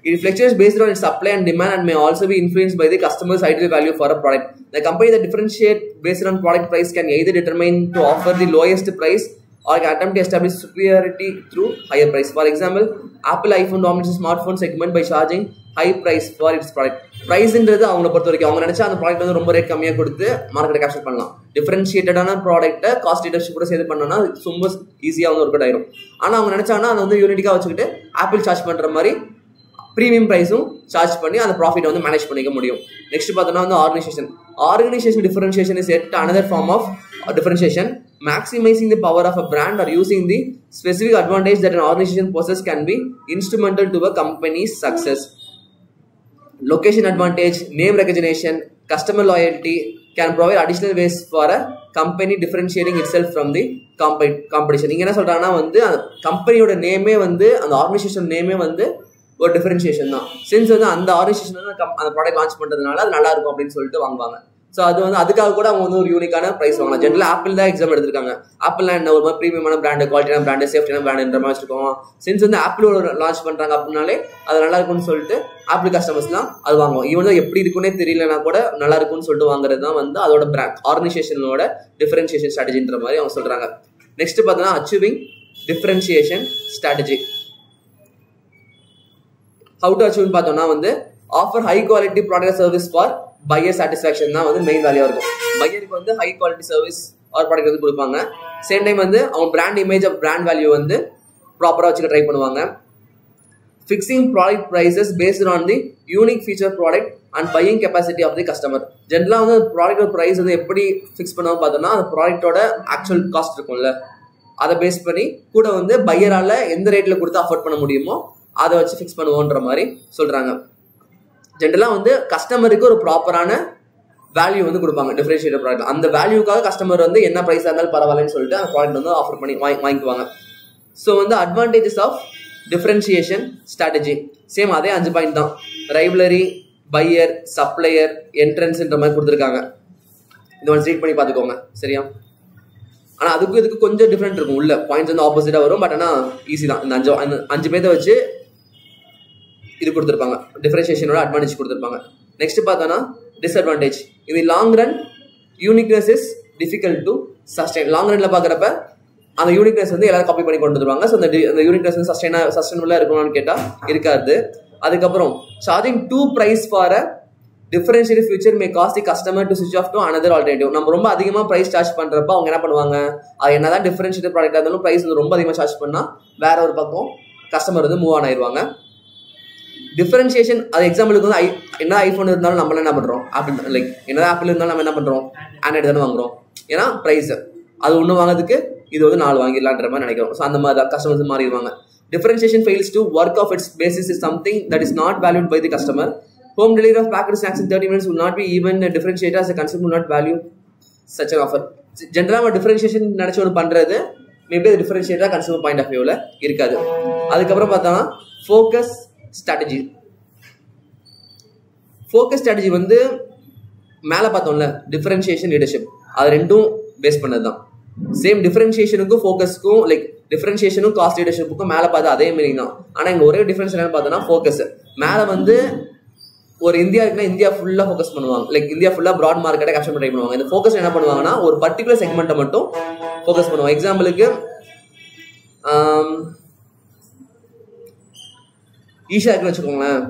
It fluctuates based on its supply and demand and may also be influenced by the customer's ideal value for a product. The company that differentiate based on product price can either determine to offer the lowest price or attempt to establish superiority through higher price. For example, Apple iPhone dominates the smartphone segment by charging high price for its product. Priceன்றது அவங்கள பொறுத்த வரைக்கும் அவங்க நினைச்சா அந்த product வந்து ரொம்ப rate கம்மியாக கொடுத்து மார்க்கெட்டை கேப்சர் பண்ணலாம். டிஃபரன்ஷியேட்டடான ப்ராடக்ட்டை காஸ்ட் லீடர்ஷிப் கூட சேர்த்து பண்ணோன்னா ரொம்ப ஈஸியாக வந்து ஒர்க் அவுட் ஆயிரும். ஆனால் அவங்க நினைச்சாங்கன்னா அதை வந்து யூனிட்டிக்காக வச்சுக்கிட்டு ஆப்பிள் சார்ஜ் பண்ணுற மாதிரி ப்ரீமியம் ப்ரைஸும் சார்ஜ் பண்ணி அந்த ப்ராஃபிட்டை வந்து மேனேஜ் பண்ணிக்க முடியும். நெக்ஸ்ட் பார்த்தோன்னா வந்து organisation differentiation is yet another form of differentiation. Maximizing the power of a brand or using the specific advantage that an organization possesses can be instrumental to a company's success. Location advantage, name recognition, customer loyalty can provide additional ways for a company differentiating itself from the competition. இங்க என்ன சொல்றாங்கன்னா வந்து அந்த கம்பெனியோட நேமே வந்து அந்த organisation நேமே வந்து ஒரு டிஃபரன்ஷியேஷன் தான். சின்ஸ் வந்து அந்த ஆர்கனைசேஷன் வந்து அந்த ப்ராடக்ட் லான்ச் பண்ணுறதுனால அது நல்லா இருக்கும் அப்படின்னு சொல்லிட்டு வாங்குவாங்க. ஸோ அது வந்து அதுக்காக கூட அவங்க வந்து ஒரு யூனிக்கான ப்ரைஸ் வாங்கலாம். ஜென்ரலாக ஆப்பிள் தான் எக்ஸாம் எடுத்திருக்காங்க. ஆப்பிள்லாம் என்ன ஒரு மாதிரி ப்ரீமியமான பிராண்டு, குவாலிட்டியான பிராண்டு, சேஃப்டியான பிராண்டுன்ற மாதிரி வச்சுருக்கோம். சின்ஸ் வந்து ஆப்பிளோட லான்ச் பண்ணுறாங்க அப்படின்னாலே அது நல்லா இருக்கும்னு சொல்லிட்டு ஆப்பிள் கஸ்டமர்ஸ்லாம் அது வாங்குவோம். ஈவன் தான் எப்படி இருக்குன்னே தெரியலனா கூட நல்லா இருக்கும்னு சொல்லிட்டு வாங்குறது தான் வந்து அதோட பிராண்ட் ஆர்கனைசேஷனோட டிஃபரன்ஷியேஷன் ஸ்ட்ராட்டஜின்ற மாதிரி அவங்க சொல்கிறாங்க. நெக்ஸ்ட் பார்த்தோன்னா achieving differentiation strategy. How to achieve பார்த்தோம்னா வந்து offer high quality product service for buyer satisfaction தான் வந்து மெயின் வேல்யூவாக இருக்கும். பையருக்கு வந்து high quality service or product வந்து கொடுப்பாங்க. சேம் டைம் வந்து அவங்க brand image of brand value வந்து ப்ராப்பராக வச்சுக்க ட்ரை பண்ணுவாங்க. Fixing product prices based on the unique feature product and buying capacity of the customer. ஜென்ரலாக வந்து ப்ராடக்டோட ப்ரைஸ் வந்து எப்படி ஃபிக்ஸ் பண்ணாமல் பார்த்தோம்னா அந்த ப்ராடக்டோட ஆக்சுவல் காஸ்ட் இருக்கும்ல அதை பேஸ் பண்ணி கூட வந்து பையரால் எந்த ரேட்டில் கொடுத்து அஃபோர்ட் பண்ண முடியுமோ அதை வச்சு ஃபிக்ஸ் பண்ணுவோன்ற மாதிரி சொல்கிறாங்க. ஜென்ரலாக வந்து கஸ்டமருக்கு ஒரு ப்ராப்பரான வேல்யூ வந்து கொடுப்பாங்க டிஃபரன்ஷியேட்டட் ப்ராடக்ட். அந்த வேல்யூக்காக கஸ்டமர் வந்து என்ன ப்ரைஸாக இருந்தாலும் பரவாயில்லன்னு சொல்லிட்டு அந்த ப்ராடக்ட் வந்து ஆஃபர் பண்ணி வாங்கிக்குவாங்க. ஸோ வந்து advantages of differentiation strategy same அதே 5 பாயிண்ட் தான். ரைவலரி, பையர், சப்ளையர், என்ட்ரன்ஸ்ன்ற மாதிரி கொடுத்துருக்காங்க. இது ஒன்று ரீட் பண்ணி பார்த்துக்கோங்க சரியா. ஆனால் அதுக்கும் இதுக்கு கொஞ்சம் டிஃப்ரெண்ட் இருக்கும். உள்ள பாயிண்ட்ஸ் வந்து ஆப்போசிட்டாக வரும். பட் ஆனால் ஈஸி தான். இந்த 5 பேர்த்தை வச்சு இது கொடுத்துருப்பாங்க. டிஃபரன்ஷியேஷனோட அட்வான்டேஜ் கொடுத்துருப்பாங்க. நெக்ஸ்ட் பார்த்தோன்னா டிஸ்அட்வான்டேஜ். இது long run uniqueness is difficult to sustain. Long ரன்ல பார்க்குறப்ப அந்த யூனிக்னஸ் வந்து எல்லாரும் காப்பி பண்ணி கொண்டு வந்துருவாங்க. ஸோ அந்த யூனிக்னஸ் வந்து சஸ்டைனபிளாக இருக்கணும்னு கேட்டால் இருக்காது. அதுக்கப்புறம் charging too price for a differentiate future may cost the customer to ஸ்விட்ச் ஆஃப் டு அனதர் ஆல்டர்னேட்டிவ். நம்ம ரொம்ப அதிகமாக ப்ரைஸ் சார்ஜ் பண்ணுறப்ப அவங்க என்ன பண்ணுவாங்க, அது என்னதான் டிஃபரன்ஷியேட் ப்ராடக்டாக இருந்தாலும் ப்ரைஸ் வந்து ரொம்ப அதிகமாக சார்ஜ் பண்ணால் வேற ஒரு பக்கம் கஸ்டமர் வந்து மூவ் ஆன் ஆயிடுவாங்க. டிஃபரன்ஷியேஷன் அது எக்ஸாம்பிளுக்கு வந்து என்ன ஐஃபோன் இருந்தாலும் நம்மளாம் என்ன பண்ணுறோம், ஆப்பிள் லைக் என்னதான் ஆப்பிள் இருந்தாலும் நம்ம என்ன பண்ணுறோம், ஆண்ட்ராய்டு தானே வாங்குறோம். ஏன்னா ப்ரைஸ் அது ஒன்று வாங்கிறதுக்கு இது வந்து 4 வாங்கிடலான்ற மாதிரி நினைக்கிறோம். ஸோ அந்த மாதிரி கஸ்டமர்ஸ் மாறிடுவாங்க. Differentiation fails to work off its basis is something that is not valued by the customer. Home delivery of packed snacks in 30 minutes will not be even differentiated as a consumer will not value such an offer. Generally, differentiation நினைச்சு ஒன்று பண்ணுறது maybe அது டிஃபரன்ஷியேட்டாக consumer point of வியூவில் இருக்காது. அதுக்கப்புறம் பார்த்தோம்னா focus strategy. Focus strategy வந்து மேலே பார்த்தோம்ல டிஃபரன்ஷியேஷன் லீடர்ஷிப், அது ரெண்டும் பேஸ் பண்ணது தான். சேம் டிஃபரன்ஷியேஷனுக்கும் ஃபோக்கஸ்க்கும் லைக் டிஃபரன்ஷியேஷனும் காஸ்ட் லீடர்ஷிப்புக்கும் மேலே பார்த்தா அதே மாதிரி தான். ஆனால் இங்கே ஒரே டிஃபரன்ஸ் என்னன்னு பார்த்தோன்னா ஃபோக்கஸ். மேலே வந்து ஒரு இந்தியா இருக்குன்னா இந்தியா ஃபுல்லாக ஃபோக்கஸ் பண்ணுவாங்க, லைக் இந்தியா ஃபுல்லாக ப்ராட் மார்க்கெட்டை கேப்சர் ட்ரை பண்ணுவாங்க. இந்த ஃபோக்கஸ் என்ன பண்ணுவாங்கன்னா ஒரு பர்டிகுலர் செக்மெண்ட்டை மட்டும் ஃபோக்கஸ் பண்ணுவாங்க. எக்ஸாம்பிளுக்கு ஈஷா இருக்குன்னு வச்சுக்கோங்களேன்.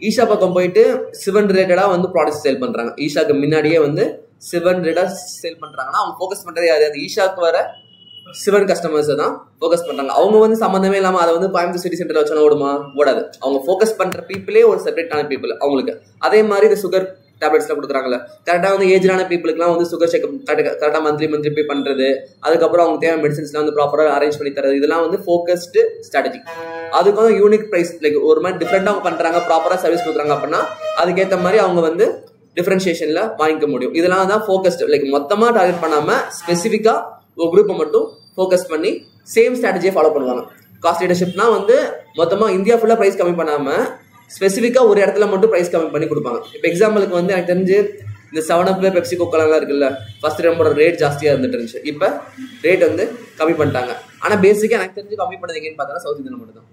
ஈஷா பக்கம் போயிட்டு சிவன் ரிலேட்டடா வந்து ப்ராடக்ட்ஸ் சேல் பண்றாங்க. ஈஷாக்கு முன்னாடியே வந்து சிவன் ரிலேட்டடா சேல் பண்றாங்கன்னா அவங்க ஃபோக்கஸ் பண்றது யாரு? அது ஈஷாக்கு வர சிவன் கஸ்டமர்ஸ் தான் ஃபோக்கஸ் பண்றாங்க. அவங்க வந்து சம்மந்தமே இல்லாம அதை வந்து கோயம்புத்தூர் சிட்டி சென்டர்ல வச்சா ஓடுமா? ஓடாது. அவங்க ஃபோக்கஸ் பண்ற பீப்புளே ஒரு செப்பரேட்டான பீப்புள் அவங்களுக்கு. அதே மாதிரி இந்த சுகர் டேப்லெட்ஸ்லாம் கொடுக்குறாங்கல்ல, கரெக்டாக வந்து ஏஜான பீப்புளுக்குலாம் வந்து சுகர் செக்அப் கரெக்டாக மந்த்லி பே பண்ணுறது, அதுக்கப்புறம் அவங்க தேவை மெடிசன்ஸ்லாம் வந்து ப்ராப்பராக அரேஞ்ச் பண்ணி தரது, இதெல்லாம் வந்து ஃபோக்கஸ்டு ஸ்ட்ராட்டஜி. அதுக்கு வந்து யூனிக் ப்ரைஸ் லைக் ஒரு மாதிரி டிஃப்ரெண்டாக அவங்க பண்ணுறாங்க, ப்ராப்பராக சர்வீஸ் கொடுக்குறாங்க அப்படின்னா அதுக்கேற்ற மாதிரி அவங்க வந்து டிஃபரன்ஷியேஷனில் வாங்கிக்க முடியும். இதெல்லாம் தான் ஃபோக்கஸ்டு லைக் மொத்தமாக டார்கெட் பண்ணாமல் ஸ்பெசிஃபிக்காக ஒரு குரூப்பை மட்டும் ஃபோக்கஸ் பண்ணி சேம் ஸ்ட்ராட்டஜியை ஃபாலோ பண்ணுவாங்க. காஸ்ட் லீடர்ஷிப்னா வந்து மொத்தமாக இந்தியா ஃபுல்லாக ப்ரைஸ் கம்மி பண்ணாமல் ஸ்பெசிஃபிக்காக ஒரு இடத்துல மட்டும் ப்ரைஸ் கம்மி பண்ணி கொடுப்பாங்க. இப்போ எக்ஸாம்பிளுக்கு வந்து எனக்கு தெரிஞ்சு இந்த 7up பெப்சி கோக்காலாம் இருக்குல்ல, ஃபர்ஸ்ட் ரொம்ப ரேட் ஜாஸ்தியாக இருந்துட்டு இருந்துச்சு. இப்போ ரேட் வந்து கம்மி பண்ணிட்டாங்க. ஆனால் பேசிக்காக எனக்கு தெரிஞ்சு கம்மி பண்ணது எங்கேன்னு பார்த்தோன்னா சவுத் இந்தியாவில் மட்டும் தான்.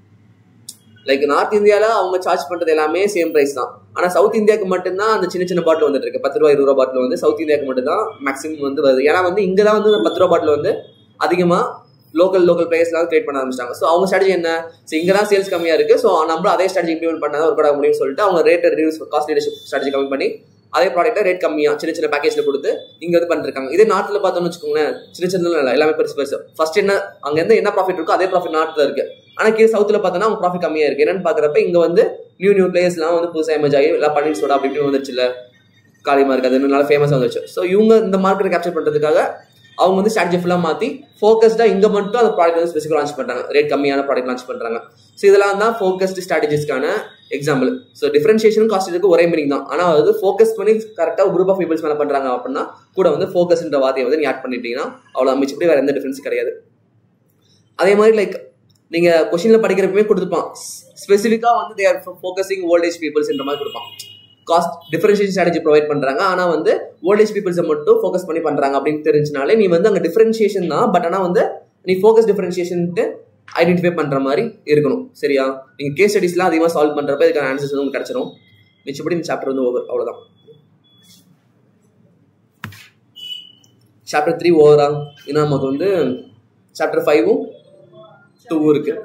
லைக் நார்த் இந்தியாவில் அவங்க சார்ஜ் பண்ணுறது எல்லாமே சேம் ப்ரைஸ் தான். ஆனால் சவுத் இந்தியாவுக்கு மட்டும்தான் அந்த சின்ன பாட்டில் வந்துட்டு இருக்கு. 10 ரூபா 20 ரூபா பாட்டில் வந்து சவுத் இந்தியாவுக்கு மட்டும் தான் மேக்ஸிமம் வந்து வருது. ஏன்னா வந்து இங்கே தான் வந்து 10 ரூபா பாட்டில் வந்து அதிகமாக லோக்கல் பிளேயர்ஸ்லாம் கிரியேட் பண்ண ஆரம்பிச்சிட்டாங்க. ஸோ அவங்க ஸ்ட்ராட்டஜி என்ன? ஸோ இங்கே தான் சேல்ஸ் கம்மியாக இருக்குது, ஸோ நம்ம அதே ஸ்ட்ராட்டஜி இம்ப்ளிமெண்ட் பண்ணால் ஒரு கூட முடியும்னு சொல்லிட்டு அவங்க ரேட்டை ரிடியூஸ் காஸ்ட் லீடர்ஷிப் ஸ்ட்ராட்டஜி கம்மி பண்ணி அதே ப்ராடக்ட்டை ரேட் கம்மியாக சின்ன பேக்கேஜில் கொடுத்து இங்கே வந்து பண்ணிருக்காங்க. இதே நாட்டில் பார்த்தோம்னு வச்சுக்கோங்களேன், சின்ன இல்லை எல்லாமே பெருசு. ஃபர்ஸ்ட் அங்கேருந்து என்ன ப்ராஃபிட் இருக்கோ அதே ப்ராஃபிட் நாட்டில் இருக்கு. ஆனால் கீழே சவுத்தில் பார்த்தோன்னா அவங்க ப்ராஃபிட் கம்மியாக இருக்கு. என்னன்னு பார்க்குறப்ப இங்கே வந்து நியூ பிளேயர்ஸ்லாம் வந்து புதுசாக எமர்ஜ் ஆகி எல்லாம் பன்னீர் சோடா அப்படி இப்படி வந்துருச்சு இல்லை, காலிமா இருக்குது, அது நல்லா ஃபேமஸாக வந்துச்சு. ஸோ இவங்க இந்த மார்க்கெட்டை கேப்சர் பண்ணுறதுக்காக அவங்க வந்து ஸ்ட்ராட்டஜி ஃபுல்லாக மாற்றி ஃபோக்கஸ்டாக இங்கே மட்டும் அந்த ப்ராடக்ட் வந்து ஸ்பெசிஃபிக்காக லான்ச் பண்ணுறாங்க, ரேட் கம்மியான ப்ராடக்ட் லான்ச் பண்ணுறாங்க. ஸோ இதெல்லாம் தான் ஃபோக்கஸ்டு ஸ்ட்ராட்டஜிஸ்க்கான எக்ஸாம்பிள். ஸோ டிஃபரன்ஷியேஷன் காஸ்ட்டுக்கு ஒரே மீனிங் தான். ஆனால் அது ஃபோக்கஸ் பண்ணி கரெக்டாக ஒரு குரூப் ஆஃப் பீப்பிள்ஸ் மேலே பண்ணுறாங்க அப்படின்னா கூட வந்து ஃபோக்கஸ்ன்ற வார்த்தையை வந்து நீ ஆட் பண்ணிட்டீங்கன்னா அவ்வளோ மிச்சப்படி வேறு எந்த டிஃபரன்ஸ் கிடையாது. அதே மாதிரி லைக் நீங்கள் கொஸ்டினில் படிக்கிறப்பவே கொடுத்துப்பான் ஸ்பெசிஃபிக்காக வந்து தே ஆர் ஃபோக்கஸிங் ஓல்டேஜ் பீப்புள்ஸ்ன்ற மாதிரி கொடுப்பான். காஸ்ட் டிஃபரன்ஷியேஷன் ஸ்ட்ராட்டஜி ப்ரொவைட் பண்ணுறாங்க, ஆனால் வந்து ஓல்டேஜ் பீப்புள்ஸை மட்டும் ஃபோக்கஸ் பண்ணி பண்ணுறாங்க அப்படின்னு தெரிஞ்சுனாலே நீ வந்து அங்கே டிஃபரன்ஷியேஷன் தான். பட் ஆனால் வந்து நீ ஃபோக்கஸ் டிஃபரன்ஷியேஷன்ட்டு ஐடென்டிஃபை பண்ணுற மாதிரி இருக்கணும். சரியா? நீங்கள் கேஸ் ஸ்டடிஸ்லாம் அதிகமாக சால்வ் பண்ணுறப்ப இதுக்கான ஆன்சர்ஸ் வந்து உங்களுக்கு கிடச்சிடும். மிச்சப்படி இந்த சாப்டர் வந்து ஓவர், அவ்வளோதான். சாப்டர் 3 ஓவரா? ஏன்னா நமக்கு வந்து சாப்டர் 5ம் 2ம் இருக்கு.